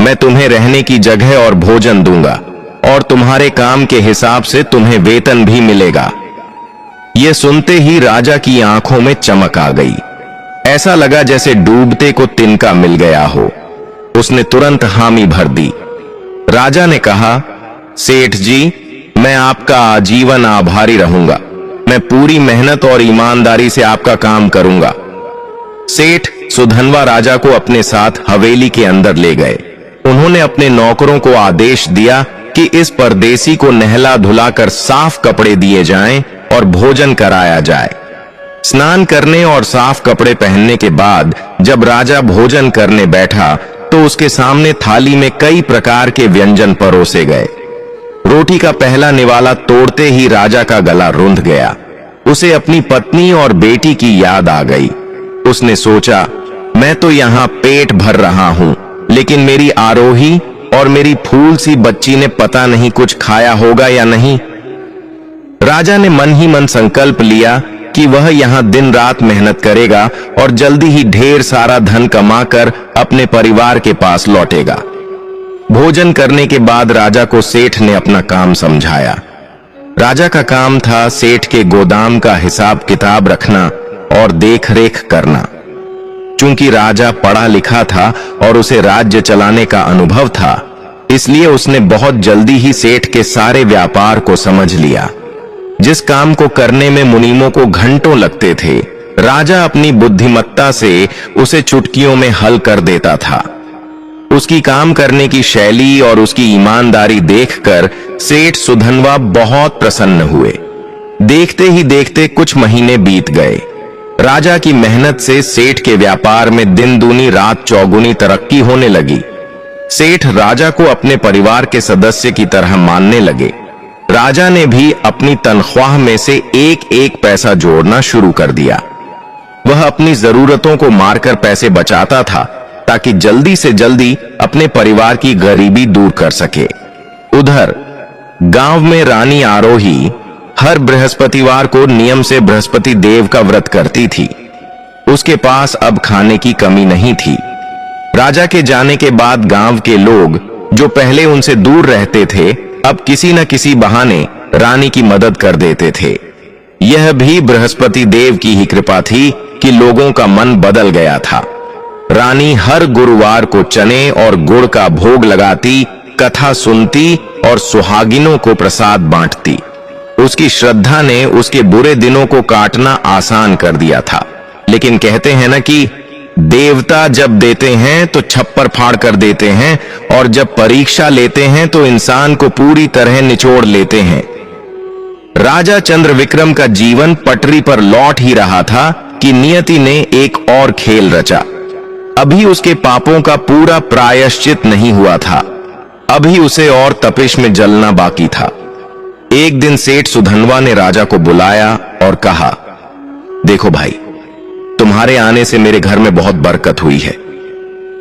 मैं तुम्हें रहने की जगह और भोजन दूंगा और तुम्हारे काम के हिसाब से तुम्हें वेतन भी मिलेगा। यह सुनते ही राजा की आंखों में चमक आ गई। ऐसा लगा जैसे डूबते को तिनका मिल गया हो। उसने तुरंत हामी भर दी। राजा ने कहा, सेठ जी, मैं आपका आजीवन आभारी रहूंगा। मैं पूरी मेहनत और ईमानदारी से आपका काम करूंगा। सेठ सुधनवा राजा को अपने साथ हवेली के अंदर ले गए। उन्होंने अपने नौकरों को आदेश दिया कि इस परदेसी को नहला धुलाकर साफ कपड़े दिए जाएं और भोजन कराया जाए। स्नान करने और साफ कपड़े पहनने के बाद जब राजा भोजन करने बैठा तो उसके सामने थाली में कई प्रकार के व्यंजन परोसे गए। रोटी का पहला निवाला तोड़ते ही राजा का गला रुंध गया। उसे अपनी पत्नी और बेटी की याद आ गई। उसने सोचा, मैं तो यहाँ पेट भर रहा हूँ, लेकिन मेरी आरोही और मेरी फूल सी बच्ची ने पता नहीं कुछ खाया होगा या नहीं। राजा ने मन ही मन संकल्प लिया कि वह यहाँ दिन रात मेहनत करेगा और जल्दी ही ढेर सारा धन कमाकर अपने परिवार के पास लौटेगा। भोजन करने के बाद राजा को सेठ ने अपना काम समझाया। राजा का काम था सेठ के गोदाम का हिसाब किताब रखना और देखरेख करना। चूंकि राजा पढ़ा लिखा था और उसे राज्य चलाने का अनुभव था, इसलिए उसने बहुत जल्दी ही सेठ के सारे व्यापार को समझ लिया। जिस काम को करने में मुनीमों को घंटों लगते थे, राजा अपनी बुद्धिमत्ता से उसे चुटकियों में हल कर देता था। उसकी काम करने की शैली और उसकी ईमानदारी देखकर सेठ सुधनवा बहुत प्रसन्न हुए। देखते ही देखते कुछ महीने बीत गए। राजा की मेहनत से सेठ के व्यापार में दिन दूनी रात चौगुनी तरक्की होने लगी। सेठ राजा को अपने परिवार के सदस्य की तरह मानने लगे। राजा ने भी अपनी तनख्वाह में से एक एक पैसा जोड़ना शुरू कर दिया। वह अपनी जरूरतों को मारकर पैसे बचाता था ताकि जल्दी से जल्दी अपने परिवार की गरीबी दूर कर सके। उधर गांव में रानी आरोही हर बृहस्पतिवार को नियम से बृहस्पति देव का व्रत करती थी। उसके पास अब खाने की कमी नहीं थी। राजा के जाने के बाद गांव के लोग जो पहले उनसे दूर रहते थे, अब किसी न किसी बहाने रानी की मदद कर देते थे। यह भी बृहस्पति देव की ही कृपा थी कि लोगों का मन बदल गया था। रानी हर गुरुवार को चने और गुड़ का भोग लगाती, कथा सुनती और सुहागिनों को प्रसाद बांटती। उसकी श्रद्धा ने उसके बुरे दिनों को काटना आसान कर दिया था। लेकिन कहते हैं ना कि देवता जब देते हैं तो छप्पर फाड़ कर देते हैं, और जब परीक्षा लेते हैं तो इंसान को पूरी तरह निचोड़ लेते हैं। राजा चंद्रविक्रम का जीवन पटरी पर लौट ही रहा था कि नियति ने एक और खेल रचा। अभी उसके पापों का पूरा प्रायश्चित नहीं हुआ था। अभी उसे और तपिश में जलना बाकी था। एक दिन सेठ सुधनवा ने राजा को बुलाया और कहा, देखो भाई, तुम्हारे आने से मेरे घर में बहुत बरकत हुई है।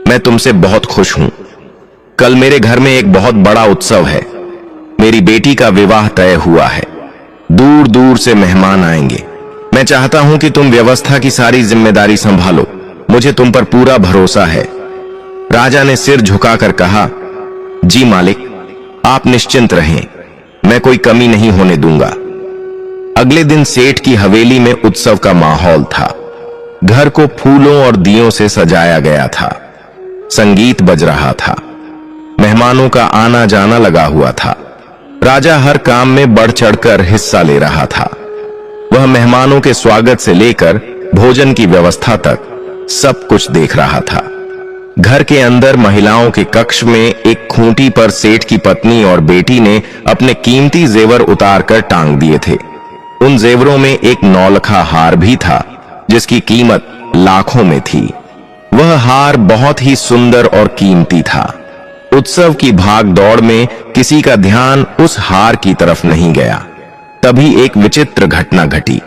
मैं तुमसे बहुत खुश हूं। कल मेरे घर में एक बहुत बड़ा उत्सव है। मेरी बेटी का विवाह तय हुआ है। दूर दूर से मेहमान आएंगे। मैं चाहता हूं कि तुम व्यवस्था की सारी जिम्मेदारी संभालो। मुझे तुम पर पूरा भरोसा है। राजा ने सिर झुकाकर कहा, जी मालिक, आप निश्चिंत रहें, मैं कोई कमी नहीं होने दूंगा। अगले दिन सेठ की हवेली में उत्सव का माहौल था। घर को फूलों और दियों से सजाया गया था। संगीत बज रहा था। मेहमानों का आना जाना लगा हुआ था। राजा हर काम में बढ़ चढ़कर हिस्सा ले रहा था। वह मेहमानों के स्वागत से लेकर भोजन की व्यवस्था तक सब कुछ देख रहा था। घर के अंदर महिलाओं के कक्ष में एक खूंटी पर सेठ की पत्नी और बेटी ने अपने कीमती जेवर उतार कर टांग दिए थे। उन जेवरों में एक नौलखा हार भी था जिसकी कीमत लाखों में थी। वह हार बहुत ही सुंदर और कीमती था। उत्सव की भाग दौड़ में किसी का ध्यान उस हार की तरफ नहीं गया। तभी एक विचित्र घटना घटी।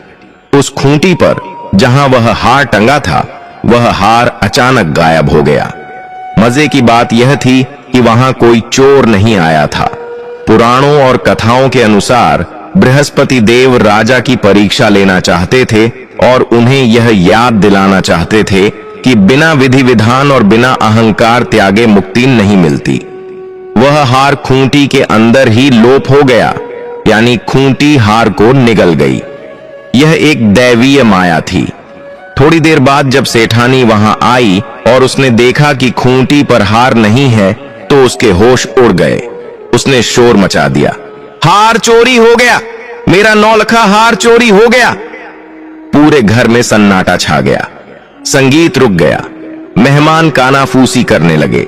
उस खूंटी पर जहां वह हार टंगा था, वह हार अचानक गायब हो गया। मजे की बात यह थी कि वहां कोई चोर नहीं आया था। पुराणों और कथाओं के अनुसार बृहस्पति देव राजा की परीक्षा लेना चाहते थे और उन्हें यह याद दिलाना चाहते थे कि बिना विधि विधान और बिना अहंकार त्यागे मुक्ति नहीं मिलती। वह हार खूंटी के अंदर ही लोप हो गया, यानी खूंटी हार को निगल गई। यह एक दैवीय माया थी। थोड़ी देर बाद जब सेठानी वहां आई और उसने देखा कि खूंटी पर हार नहीं है, तो उसके होश उड़ गए। उसने शोर मचा दिया, हार चोरी हो गया, मेरा नौलखा हार चोरी हो गया। पूरे घर में सन्नाटा छा गया। संगीत रुक गया। मेहमान कानाफूसी करने लगे।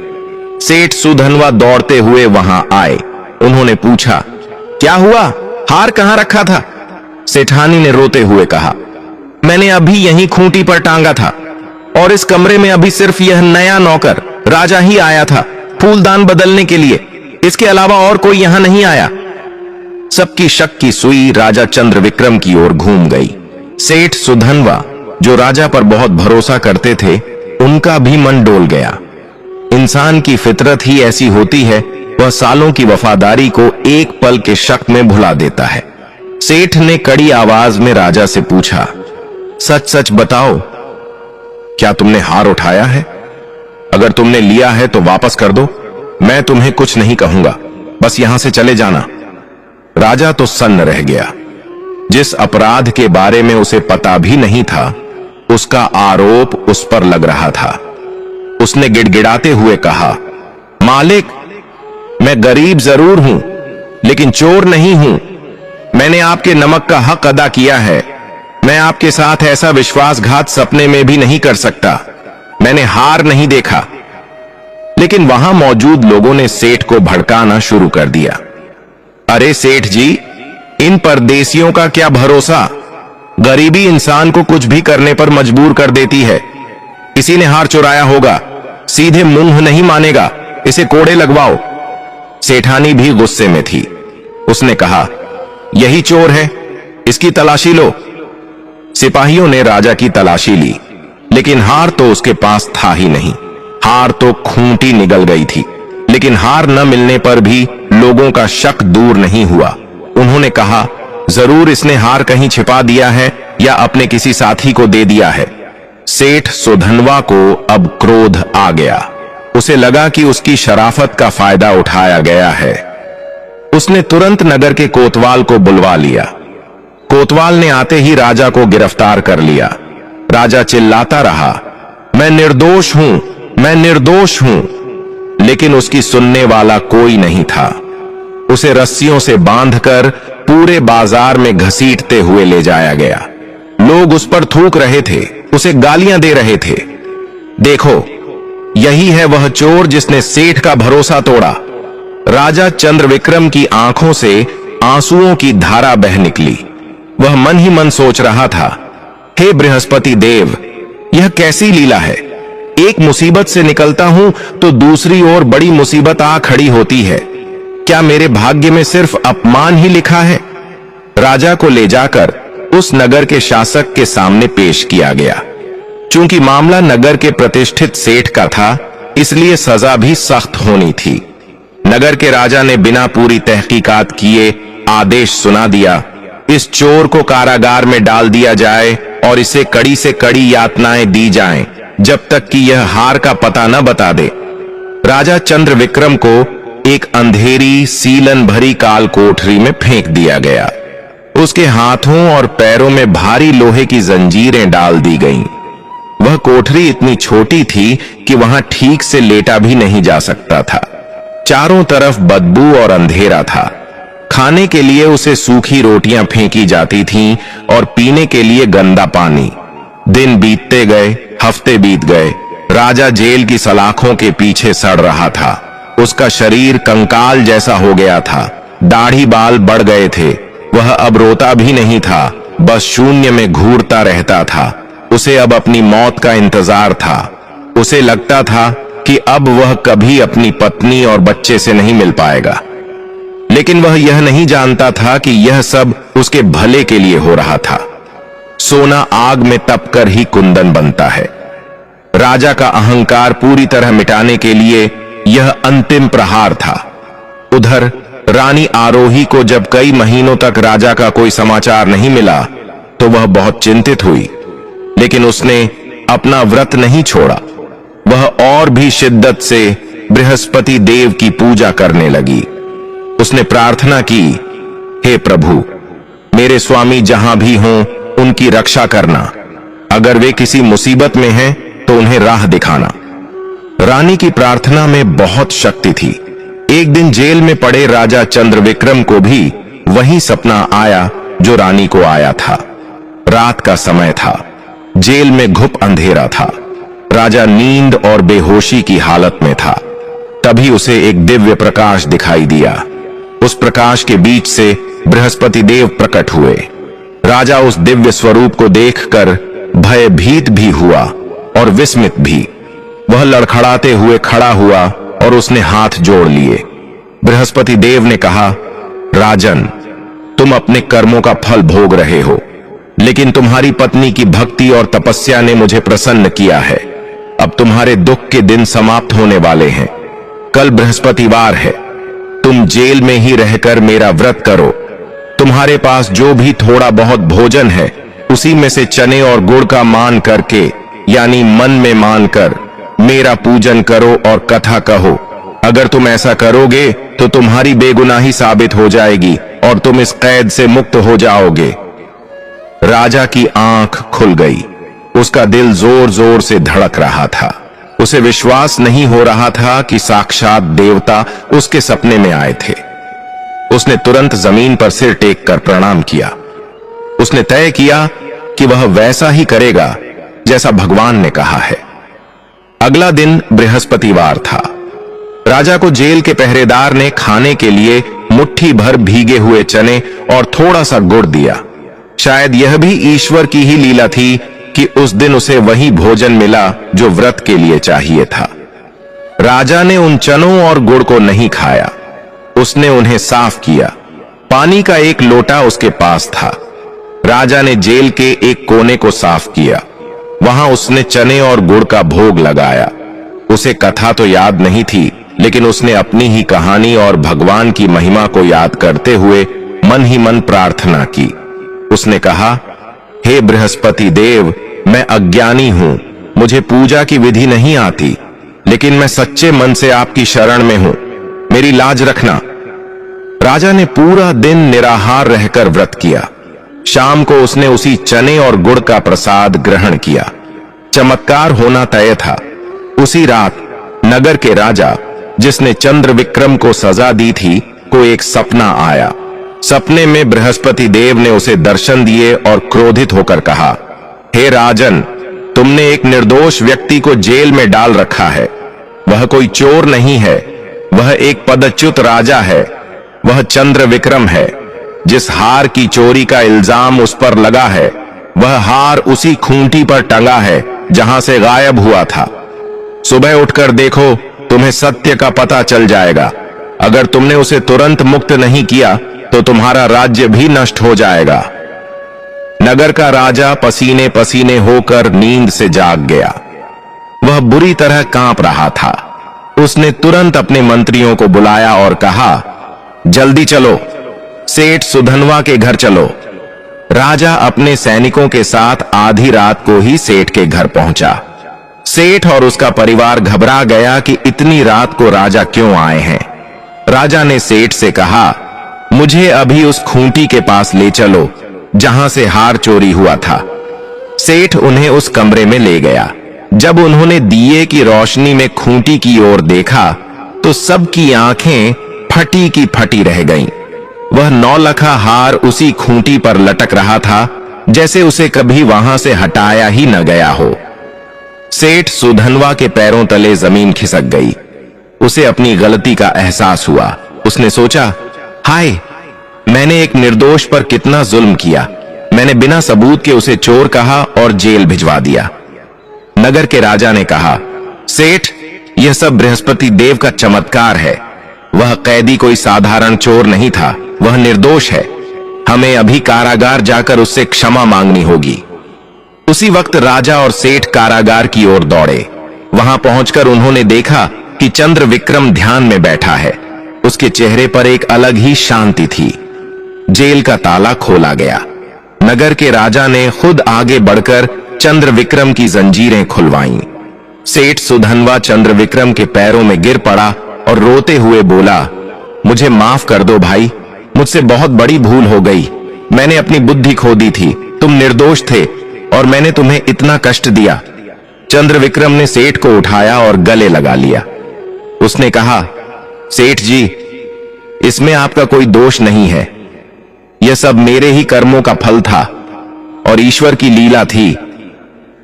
सेठ सुधनवा दौड़ते हुए वहां आए। उन्होंने पूछा, क्या हुआ, हार कहां रखा था? सेठानी ने रोते हुए कहा, मैंने अभी यहीं खूंटी पर टांगा था और इस कमरे में अभी सिर्फ यह नया नौकर राजा ही आया था फूलदान बदलने के लिए। इसके अलावा और कोई यहां नहीं आया। सबकी शक की सुई राजा चंद्रविक्रम की ओर घूम गई। सेठ सुधनवा, जो राजा पर बहुत भरोसा करते थे, उनका भी मन डोल गया। इंसान की फितरत ही ऐसी होती है, वह सालों की वफादारी को एक पल के शक में भुला देता है। सेठ ने कड़ी आवाज में राजा से पूछा, सच सच बताओ, क्या तुमने हार उठाया है? अगर तुमने लिया है तो वापस कर दो। मैं तुम्हें कुछ नहीं कहूंगा, बस यहां से चले जाना। राजा तो सन्न रह गया। जिस अपराध के बारे में उसे पता भी नहीं था, उसका आरोप उस पर लग रहा था। उसने गिड़गिड़ाते हुए कहा, मालिक, मैं गरीब जरूर हूं, लेकिन चोर नहीं हूं। मैंने आपके नमक का हक अदा किया है। मैं आपके साथ ऐसा विश्वासघात सपने में भी नहीं कर सकता। मैंने हार नहीं देखा। लेकिन वहां मौजूद लोगों ने सेठ को भड़काना शुरू कर दिया। अरे सेठ जी, इन परदेसियों का क्या भरोसा? गरीबी इंसान को कुछ भी करने पर मजबूर कर देती है। किसी ने हार चुराया होगा, सीधे मुंह नहीं मानेगा, इसे कोड़े लगवाओ। सेठानी भी गुस्से में थी। उसने कहा, यही चोर है, इसकी तलाशी लो। सिपाहियों ने राजा की तलाशी ली, लेकिन हार तो उसके पास था ही नहीं। हार तो खूंटी निगल गई थी। लेकिन हार न मिलने पर भी लोगों का शक दूर नहीं हुआ। उन्होंने कहा, जरूर इसने हार कहीं छिपा दिया है या अपने किसी साथी को दे दिया है। सेठ सुधनवा को अब क्रोध आ गया। उसे लगा कि उसकी शराफत का फायदा उठाया गया है। उसने तुरंत नगर के कोतवाल को बुलवा लिया। कोतवाल ने आते ही राजा को गिरफ्तार कर लिया। राजा चिल्लाता रहा, मैं निर्दोष हूं, मैं निर्दोष हूं। लेकिन उसकी सुनने वाला कोई नहीं था। उसे रस्सियों से बांधकर पूरे बाजार में घसीटते हुए ले जाया गया। लोग उस पर थूक रहे थे, उसे गालियां दे रहे थे। देखो, यही है वह चोर जिसने सेठ का भरोसा तोड़ा। राजा चंद्रविक्रम की आंखों से आंसुओं की धारा बह निकली। वह मन ही मन सोच रहा था, हे बृहस्पति देव, यह कैसी लीला है। एक मुसीबत से निकलता हूं तो दूसरी ओर बड़ी मुसीबत आ खड़ी होती है। क्या मेरे भाग्य में सिर्फ अपमान ही लिखा है। राजा को ले जाकर उस नगर के शासक के सामने पेश किया गया। चूंकि मामला नगर के प्रतिष्ठित सेठ का था, इसलिए सजा भी सख्त होनी थी। नगर के राजा ने बिना पूरी तहकीकात किए आदेश सुना दिया, इस चोर को कारागार में डाल दिया जाए और इसे कड़ी से कड़ी यातनाएं दी जाएं, जब तक कि यह हार का पता न बता दे। राजा चंद्रविक्रम को एक अंधेरी सीलन भरी काल कोठरी में फेंक दिया गया। उसके हाथों और पैरों में भारी लोहे की जंजीरें डाल दी गईं। वह कोठरी इतनी छोटी थी कि वहां ठीक से लेटा भी नहीं जा सकता था। चारों तरफ बदबू और अंधेरा था। खाने के लिए उसे सूखी रोटियां फेंकी जाती थीं और पीने के लिए गंदा पानी। दिन बीतते गए, हफ्ते बीत गए। राजा जेल की सलाखों के पीछे सड़ रहा था। उसका शरीर कंकाल जैसा हो गया था। दाढ़ी बाल बढ़ गए थे। वह अब रोता भी नहीं था, बस शून्य में घूरता रहता था। उसे अब अपनी मौत का इंतजार था। उसे लगता था कि अब वह कभी अपनी पत्नी और बच्चे से नहीं मिल पाएगा। लेकिन वह यह नहीं जानता था कि यह सब उसके भले के लिए हो रहा था। सोना आग में तपकर ही कुंदन बनता है। राजा का अहंकार पूरी तरह मिटाने के लिए यह अंतिम प्रहार था। उधर रानी आरोही को जब कई महीनों तक राजा का कोई समाचार नहीं मिला तो वह बहुत चिंतित हुई। लेकिन उसने अपना व्रत नहीं छोड़ा। वह और भी शिद्दत से बृहस्पति देव की पूजा करने लगी। उसने प्रार्थना की, हे प्रभु, मेरे स्वामी जहां भी हों उनकी रक्षा करना। अगर वे किसी मुसीबत में हैं तो उन्हें राह दिखाना। रानी की प्रार्थना में बहुत शक्ति थी। एक दिन जेल में पड़े राजा चंद्रविक्रम को भी वही सपना आया जो रानी को आया था। रात का समय था। जेल में घुप अंधेरा था। राजा नींद और बेहोशी की हालत में था। तभी उसे एक दिव्य प्रकाश दिखाई दिया। उस प्रकाश के बीच से बृहस्पति देव प्रकट हुए। राजा उस दिव्य स्वरूप को देखकर भयभीत भी हुआ और विस्मित भी। वह लड़खड़ाते हुए खड़ा हुआ और उसने हाथ जोड़ लिए। बृहस्पति देव ने कहा, राजन, तुम अपने कर्मों का फल भोग रहे हो, लेकिन तुम्हारी पत्नी की भक्ति और तपस्या ने मुझे प्रसन्न किया है। अब तुम्हारे दुख के दिन समाप्त होने वाले हैं। कल बृहस्पतिवार है। तुम जेल में ही रहकर मेरा व्रत करो। तुम्हारे पास जो भी थोड़ा बहुत भोजन है उसी में से चने और गुड़ का मान करके, यानी मन में मानकर मेरा पूजन करो और कथा कहो। अगर तुम ऐसा करोगे तो तुम्हारी बेगुनाही साबित हो जाएगी और तुम इस कैद से मुक्त हो जाओगे। राजा की आंख खुल गई। उसका दिल जोर जोर से धड़क रहा था। उसे विश्वास नहीं हो रहा था कि साक्षात देवता उसके सपने में आए थे। उसने तुरंत जमीन पर सिर टेक कर प्रणाम किया। उसने तय किया कि वह वैसा ही करेगा जैसा भगवान ने कहा है। अगला दिन बृहस्पतिवार था। राजा को जेल के पहरेदार ने खाने के लिए मुट्ठी भर भीगे हुए चने और थोड़ा सा गुड़ दिया। शायद यह भी ईश्वर की ही लीला थी कि उस दिन उसे वही भोजन मिला जो व्रत के लिए चाहिए था। राजा ने उन चनों और गुड़ को नहीं खाया। उसने उन्हें साफ किया। पानी का एक लोटा उसके पास था। राजा ने जेल के एक कोने को साफ किया। वहां उसने चने और गुड़ का भोग लगाया। उसे कथा तो याद नहीं थी, लेकिन उसने अपनी ही कहानी और भगवान की महिमा को याद करते हुए मन ही मन प्रार्थना की। उसने कहा, हे बृहस्पति देव, मैं अज्ञानी हूं, मुझे पूजा की विधि नहीं आती, लेकिन मैं सच्चे मन से आपकी शरण में हूं, मेरी लाज रखना। राजा ने पूरा दिन निराहार रहकर व्रत किया। शाम को उसने उसी चने और गुड़ का प्रसाद ग्रहण किया। चमत्कार होना तय था। उसी रात नगर के राजा, जिसने चंद्र विक्रम को सजा दी थी, को एक सपना आया। सपने में बृहस्पति देव ने उसे दर्शन दिए और क्रोधित होकर कहा, हे राजन, तुमने एक निर्दोष व्यक्ति को जेल में डाल रखा है। वह कोई चोर नहीं है, वह एक पदच्युत राजा है। वह चंद्र विक्रम है। जिस हार की चोरी का इल्जाम उस पर लगा है, वह हार उसी खूंटी पर टंगा है जहां से गायब हुआ था। सुबह उठकर देखो, तुम्हें सत्य का पता चल जाएगा। अगर तुमने उसे तुरंत मुक्त नहीं किया तो तुम्हारा राज्य भी नष्ट हो जाएगा। नगर का राजा पसीने पसीने होकर नींद से जाग गया। वह बुरी तरह कांप रहा था। उसने तुरंत अपने मंत्रियों को बुलाया और कहा, जल्दी चलो, सेठ सुधनवा के घर चलो। राजा अपने सैनिकों के साथ आधी रात को ही सेठ के घर पहुंचा। सेठ और उसका परिवार घबरा गया कि इतनी रात को राजा क्यों आए हैं। राजा ने सेठ से कहा, मुझे अभी उस खूंटी के पास ले चलो जहां से हार चोरी हुआ था। सेठ उन्हें उस कमरे में ले गया। जब उन्होंने दिए की रोशनी में खूंटी की ओर देखा तो सबकी आंखें फटी की फटी रह गईं। वह 9 लखा हार उसी खूंटी पर लटक रहा था जैसे उसे कभी वहां से हटाया ही न गया हो। सेठ सुधनवा के पैरों तले जमीन खिसक गई। उसे अपनी गलती का एहसास हुआ। उसने सोचा, हाय, मैंने एक निर्दोष पर कितना जुल्म किया। मैंने बिना सबूत के उसे चोर कहा और जेल भिजवा दिया। नगर के राजा ने कहा, सेठ, यह सब बृहस्पति देव का चमत्कार है। वह कैदी कोई साधारण चोर नहीं था, वह निर्दोष है। हमें अभी कारागार जाकर उससे क्षमा मांगनी होगी। उसी वक्त राजा और सेठ कारागार की ओर दौड़े। वहां पहुंचकर उन्होंने देखा कि चंद्र विक्रम ध्यान में बैठा है। उसके चेहरे पर एक अलग ही शांति थी। जेल का ताला खोला गया। नगर के राजा ने खुद आगे बढ़कर चंद्र विक्रम की जंजीरें खुलवाईं। सेठ सुधनवा चंद्र विक्रम के पैरों में गिर पड़ा और रोते हुए बोला, मुझे माफ कर दो भाई, मुझसे बहुत बड़ी भूल हो गई। मैंने अपनी बुद्धि खो दी थी। तुम निर्दोष थे और मैंने तुम्हें इतना कष्ट दिया। चंद्र विक्रम ने सेठ को उठाया और गले लगा लिया। उसने कहा, सेठ जी, इसमें आपका कोई दोष नहीं है। यह सब मेरे ही कर्मों का फल था और ईश्वर की लीला थी।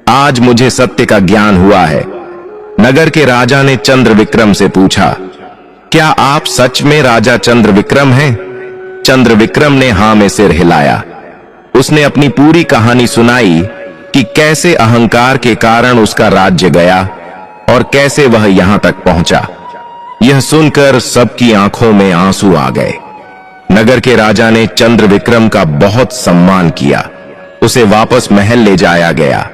आज मुझे सत्य का ज्ञान हुआ है। नगर के राजा ने चंद्र विक्रम से पूछा, क्या आप सच में राजा चंद्र विक्रम हैं? चंद्र विक्रम ने हां में सिर हिलाया। उसने अपनी पूरी कहानी सुनाई कि कैसे अहंकार के कारण उसका राज्य गया और कैसे वह यहां तक पहुंचा। यह सुनकर सबकी आंखों में आंसू आ गए। नगर के राजा ने चंद्र विक्रम का बहुत सम्मान किया। उसे वापस महल ले जाया गया।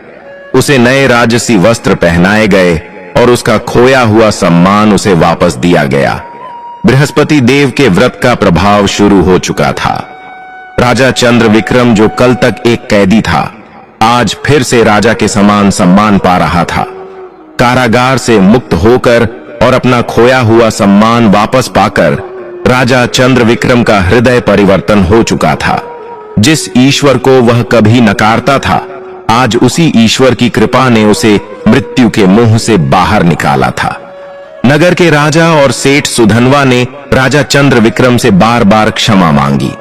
उसे नए राजसी वस्त्र पहनाए गए और उसका खोया हुआ सम्मान उसे वापस दिया गया। बृहस्पति देव के व्रत का प्रभाव शुरू हो चुका था। राजा चंद्र विक्रम, जो कल तक एक कैदी था, आज फिर से राजा के समान सम्मान पा रहा था। कारागार से मुक्त होकर और अपना खोया हुआ सम्मान वापस पाकर राजा चंद्र विक्रम का हृदय परिवर्तन हो चुका था। जिस ईश्वर को वह कभी नकारता था, आज उसी ईश्वर की कृपा ने उसे मृत्यु के मुंह से बाहर निकाला था। नगर के राजा और सेठ सुधनवा ने राजा चंद्र विक्रम से बार बार क्षमा मांगी।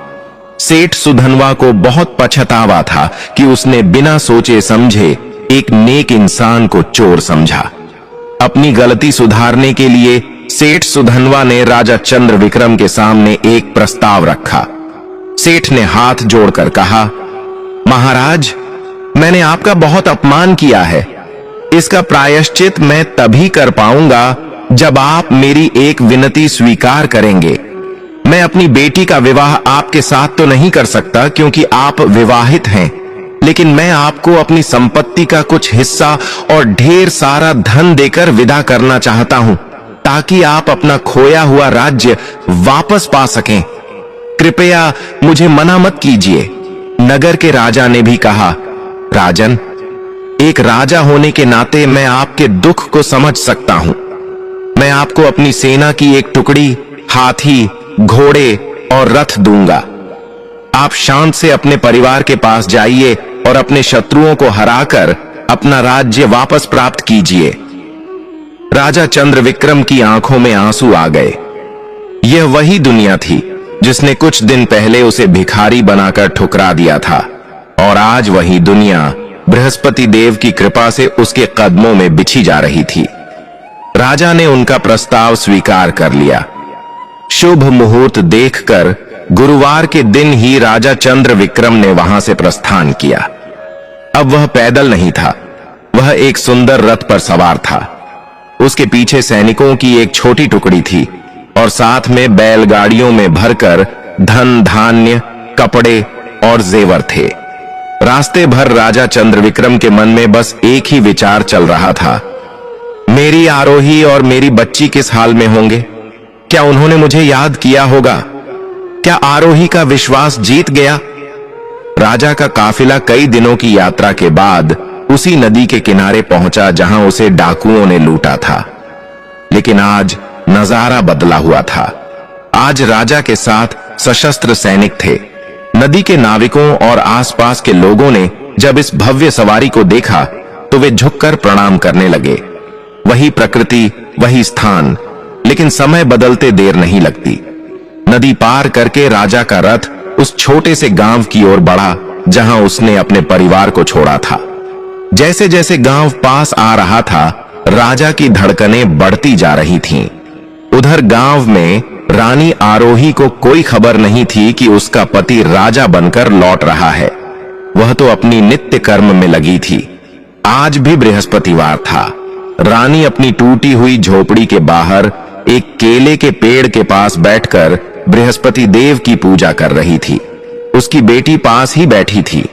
सेठ सुधनवा को बहुत पछतावा था कि उसने बिना सोचे समझे एक नेक इंसान को चोर समझा। अपनी गलती सुधारने के लिए सेठ सुधनवा ने राजा चंद्र विक्रम के सामने एक प्रस्ताव रखा। सेठ ने हाथ जोड़कर कहा, महाराज, मैंने आपका बहुत अपमान किया है। इसका प्रायश्चित मैं तभी कर पाऊंगा जब आप मेरी एक विनती स्वीकार करेंगे। मैं अपनी बेटी का विवाह आपके साथ तो नहीं कर सकता क्योंकि आप विवाहित हैं, लेकिन मैं आपको अपनी संपत्ति का कुछ हिस्सा और ढेर सारा धन देकर विदा करना चाहता हूं ताकि आप अपना खोया हुआ राज्य वापस पा सकें। कृपया मुझे मना मत कीजिए। नगर के राजा ने भी कहा, राजन, एक राजा होने के नाते मैं आपके दुख को समझ सकता हूं। मैं आपको अपनी सेना की एक टुकड़ी, हाथी, घोड़े और रथ दूंगा। आप शांत से अपने परिवार के पास जाइए और अपने शत्रुओं को हराकर अपना राज्य वापस प्राप्त कीजिए। राजा चंद्रविक्रम की आंखों में आंसू आ गए। यह वही दुनिया थी जिसने कुछ दिन पहले उसे भिखारी बनाकर ठुकरा दिया था, और आज वही दुनिया बृहस्पति देव की कृपा से उसके कदमों में बिछी जा रही थी। राजा ने उनका प्रस्ताव स्वीकार कर लिया। शुभ मुहूर्त देखकर गुरुवार के दिन ही राजा चंद्रविक्रम ने वहां से प्रस्थान किया। अब वह पैदल नहीं था, वह एक सुंदर रथ पर सवार था। उसके पीछे सैनिकों की एक छोटी टुकड़ी थी और साथ में बैलगाड़ियों में भरकर धन, धान्य, कपड़े और जेवर थे। रास्ते भर राजा चंद्रविक्रम के मन में बस एक ही विचार चल रहा था, मेरी आरोही और मेरी बच्ची किस हाल में होंगे? क्या उन्होंने मुझे याद किया होगा? क्या आरोही का विश्वास जीत गया? राजा का काफिला कई दिनों की यात्रा के बाद उसी नदी के किनारे पहुंचा जहां उसे डाकुओं ने लूटा था। लेकिन आज नजारा बदला हुआ था। आज राजा के साथ सशस्त्र सैनिक थे। नदी के नाविकों और आसपास के लोगों ने जब इस भव्य सवारी को देखा तो वे झुककर प्रणाम करने लगे। वही प्रकृति, वही स्थान, लेकिन समय बदलते देर नहीं लगती। नदी पार करके राजा का रथ उस छोटे से गांव की ओर बढ़ा जहां उसने अपने परिवार को छोड़ा था। जैसे जैसे गांव पास आ रहा था, राजा की धड़कनें बढ़ती जा रही थीं। उधर गांव में रानी आरोही को कोई खबर नहीं थी कि उसका पति राजा बनकर लौट रहा है। वह तो अपनी नित्य कर्म में लगी थी। आज भी बृहस्पतिवार था। रानी अपनी टूटी हुई झोपड़ी के बाहर एक केले के पेड़ के पास बैठकर बृहस्पति देव की पूजा कर रही थी। उसकी बेटी पास ही बैठी थी,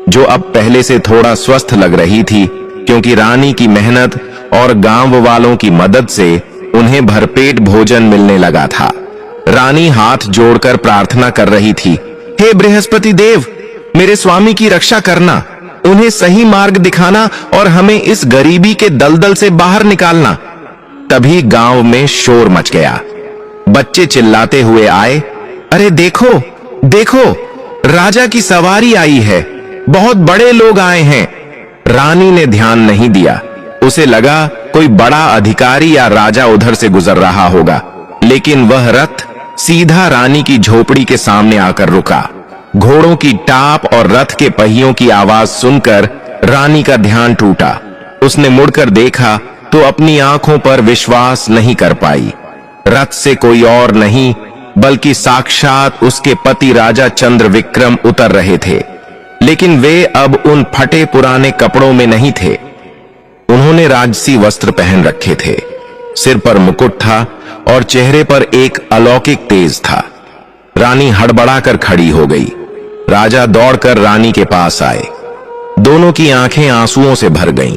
जो अब पहले से थोड़ा स्वस्थ लग रही थी, क्योंकि रानी की मेहनत और गांव वालों की मदद से उन्हें भरपेट भोजन मिलने लगा था। रानी हाथ जोड़कर प्रार्थना कर रही थी, हे बृहस्पति देव, मेरे स्वामी की रक्षा करना, उन्हें सही मार्ग दिखाना और हमें इस गरीबी के दलदल से बाहर निकालना। तभी गांव में शोर मच गया। बच्चे चिल्लाते हुए आए, अरे देखो देखो, राजा की सवारी आई है, बहुत बड़े लोग आए हैं। रानी ने ध्यान नहीं दिया। उसे लगा कोई बड़ा अधिकारी या राजा उधर से गुजर रहा होगा, लेकिन वह रथ सीधा रानी की झोपड़ी के सामने आकर रुका। घोड़ों की टाप और रथ के पहियों की आवाज सुनकर रानी का ध्यान टूटा। उसने मुड़कर देखा तो अपनी आंखों पर विश्वास नहीं कर पाई। रथ से कोई और नहीं बल्कि साक्षात उसके पति राजा चंद्रविक्रम उतर रहे थे। लेकिन वे अब उन फटे पुराने कपड़ों में नहीं थे। उन्होंने राजसी वस्त्र पहन रखे थे। सिर पर मुकुट था और चेहरे पर एक अलौकिक तेज था। रानी हड़बड़ाकर खड़ी हो गई। राजा दौड़कर रानी के पास आए। दोनों की आंखें आंसुओं से भर गईं।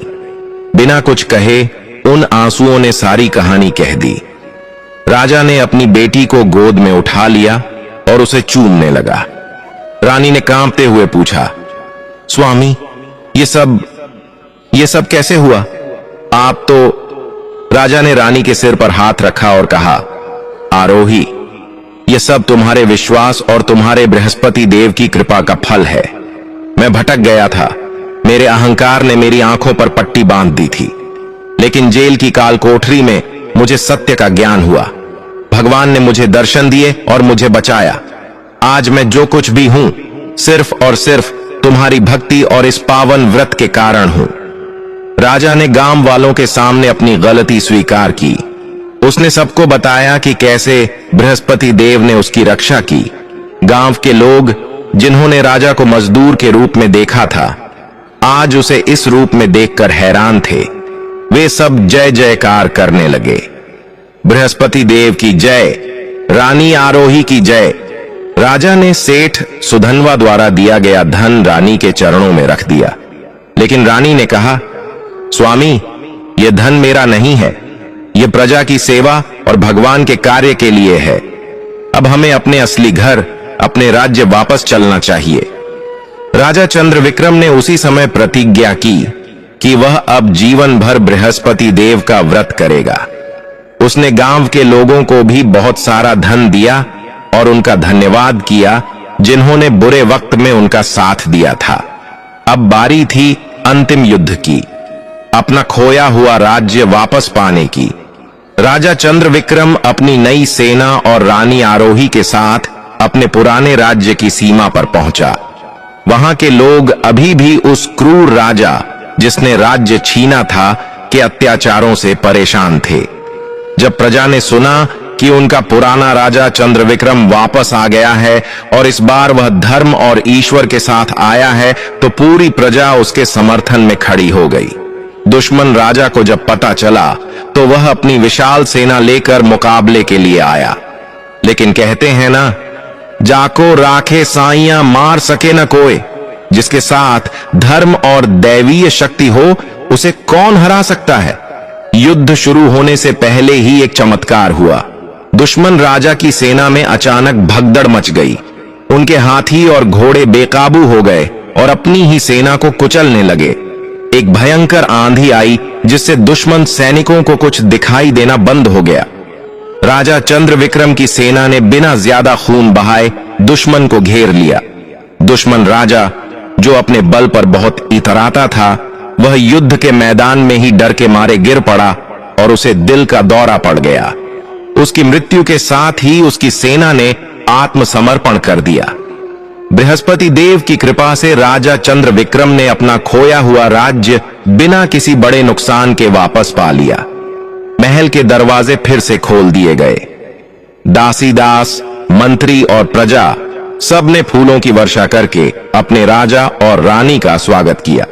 बिना कुछ कहे उन आंसुओं ने सारी कहानी कह दी। राजा ने अपनी बेटी को गोद में उठा लिया और उसे चूमने लगा। रानी ने कांपते हुए पूछा, स्वामी, ये सब कैसे हुआ? आप तो। राजा ने रानी के सिर पर हाथ रखा और कहा, आरोही, ये सब तुम्हारे विश्वास और तुम्हारे बृहस्पति देव की कृपा का फल है। मैं भटक गया था। मेरे अहंकार ने मेरी आंखों पर पट्टी बांध दी थी, लेकिन जेल की काल कोठरी में मुझे सत्य का ज्ञान हुआ। भगवान ने मुझे दर्शन दिए और मुझे बचाया। आज मैं जो कुछ भी हूं, सिर्फ और सिर्फ तुम्हारी भक्ति और इस पावन व्रत के कारण हूं। राजा ने गांव वालों के सामने अपनी गलती स्वीकार की। उसने सबको बताया कि कैसे बृहस्पति देव ने उसकी रक्षा की। गांव के लोग, जिन्होंने राजा को मजदूर के रूप में देखा था, आज उसे इस रूप में देखकर हैरान थे। वे सब जय जयकार करने लगे। बृहस्पति देव की जय, रानी आरोही की जय। राजा ने सेठ सुधनवा द्वारा दिया गया धन रानी के चरणों में रख दिया। लेकिन रानी ने कहा, स्वामी, यह धन मेरा नहीं है, यह प्रजा की सेवा और भगवान के कार्य के लिए है। अब हमें अपने असली घर, अपने राज्य वापस चलना चाहिए। राजा चंद्रविक्रम ने उसी समय प्रतिज्ञा की कि वह अब जीवन भर बृहस्पति देव का व्रत करेगा। उसने गांव के लोगों को भी बहुत सारा धन दिया और उनका धन्यवाद किया, जिन्होंने बुरे वक्त में उनका साथ दिया था। अब बारी थी अंतिम युद्ध की, अपना खोया हुआ राज्य वापस पाने की। राजा चंद्रविक्रम अपनी नई सेना और रानी आरोही के साथ अपने पुराने राज्य की सीमा पर पहुंचा। वहां के लोग अभी भी उस क्रूर राजा जिसने राज्य छीना था के अत्याचारों से परेशान थे। जब प्रजा ने सुना कि उनका पुराना राजा चंद्रविक्रम वापस आ गया है और इस बार वह धर्म और ईश्वर के साथ आया है, तो पूरी प्रजा उसके समर्थन में खड़ी हो गई। दुश्मन राजा को जब पता चला तो वह अपनी विशाल सेना लेकर मुकाबले के लिए आया। लेकिन कहते हैं ना, जाको राखे साइयां मार सके न कोई। जिसके साथ धर्म और दैवीय शक्ति हो उसे कौन हरा सकता है। युद्ध शुरू होने से पहले ही एक चमत्कार हुआ। दुश्मन राजा की सेना में अचानक भगदड़ मच गई। उनके हाथी और घोड़े बेकाबू हो गए और अपनी ही सेना को कुचलने लगे। एक भयंकर आंधी आई जिससे दुश्मन सैनिकों को कुछ दिखाई देना बंद हो गया। राजा चंद्रविक्रम की सेना ने बिना ज्यादा खून बहाए दुश्मन को घेर लिया। दुश्मन राजा, जो अपने बल पर बहुत इतराता था, वह युद्ध के मैदान में ही डर के मारे गिर पड़ा और उसे दिल का दौरा पड़ गया। उसकी मृत्यु के साथ ही उसकी सेना ने आत्मसमर्पण कर दिया। बृहस्पति देव की कृपा से राजा चंद्रविक्रम ने अपना खोया हुआ राज्य बिना किसी बड़े नुकसान के वापस पा लिया। महल के दरवाजे फिर से खोल दिए गए। दासीदास, मंत्री और प्रजा सबने फूलों की वर्षा करके अपने राजा और रानी का स्वागत किया।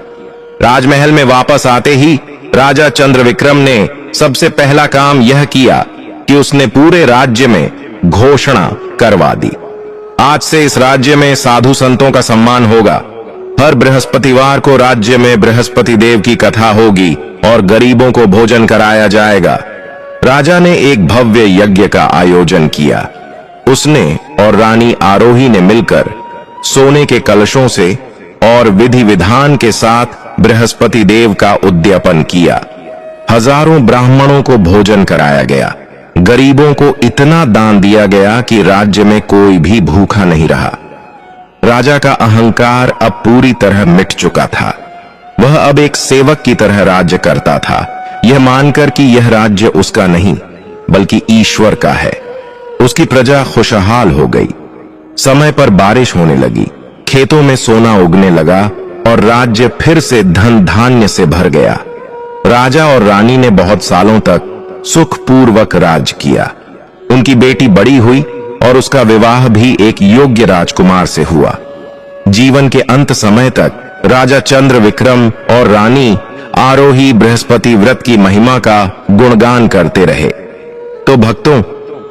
राजमहल में वापस आते ही राजा चंद्रविक्रम ने सबसे पहला काम यह किया कि उसने पूरे राज्य में घोषणा करवा दी, आज से इस राज्य में साधु संतों का सम्मान होगा। हर बृहस्पतिवार को राज्य में बृहस्पति देव की कथा होगी और गरीबों को भोजन कराया जाएगा। राजा ने एक भव्य यज्ञ का आयोजन किया। उसने और रानी आरोही ने मिलकर सोने के कलशों से और विधि विधान के साथ बृहस्पति देव का उद्यापन किया। हजारों ब्राह्मणों को भोजन कराया गया। गरीबों को इतना दान दिया गया कि राज्य में कोई भी भूखा नहीं रहा। राजा का अहंकार अब पूरी तरह मिट चुका था। वह अब एक सेवक की तरह राज्य करता था, यह मानकर कि यह राज्य उसका नहीं बल्कि ईश्वर का है। उसकी प्रजा खुशहाल हो गई। समय पर बारिश होने लगी, खेतों में सोना उगने लगा और राज्य फिर से धन धान्य से भर गया। राजा और रानी ने बहुत सालों तक सुखपूर्वक राज किया। उनकी बेटी बड़ी हुई और उसका विवाह भी एक योग्य राजकुमार से हुआ। जीवन के अंत समय तक राजा चंद्रविक्रम और रानी आरोही बृहस्पति व्रत की महिमा का गुणगान करते रहे। तो भक्तों,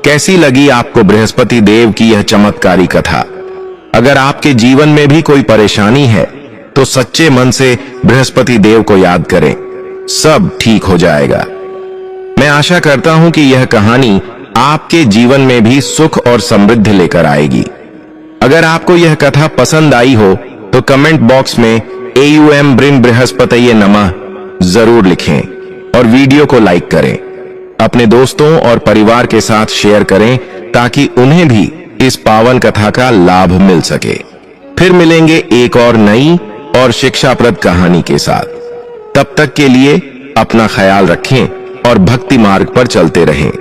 कैसी लगी आपको बृहस्पति देव की यह चमत्कारी कथा? अगर आपके जीवन में भी कोई परेशानी है तो सच्चे मन से बृहस्पति देव को याद करें, सब ठीक हो जाएगा। मैं आशा करता हूं कि यह कहानी आपके जीवन में भी सुख और समृद्धि लेकर आएगी। अगर आपको यह कथा पसंद आई हो तो कमेंट बॉक्स में AUM ब्रिन बृहस्पतये नमः जरूर लिखें और वीडियो को लाइक करें। अपने दोस्तों और परिवार के साथ शेयर करें ताकि उन्हें भी इस पावन कथा का लाभ मिल सके। फिर मिलेंगे एक और नई और शिक्षाप्रद कहानी के साथ। तब तक के लिए अपना ख्याल रखें और भक्ति मार्ग पर चलते रहें।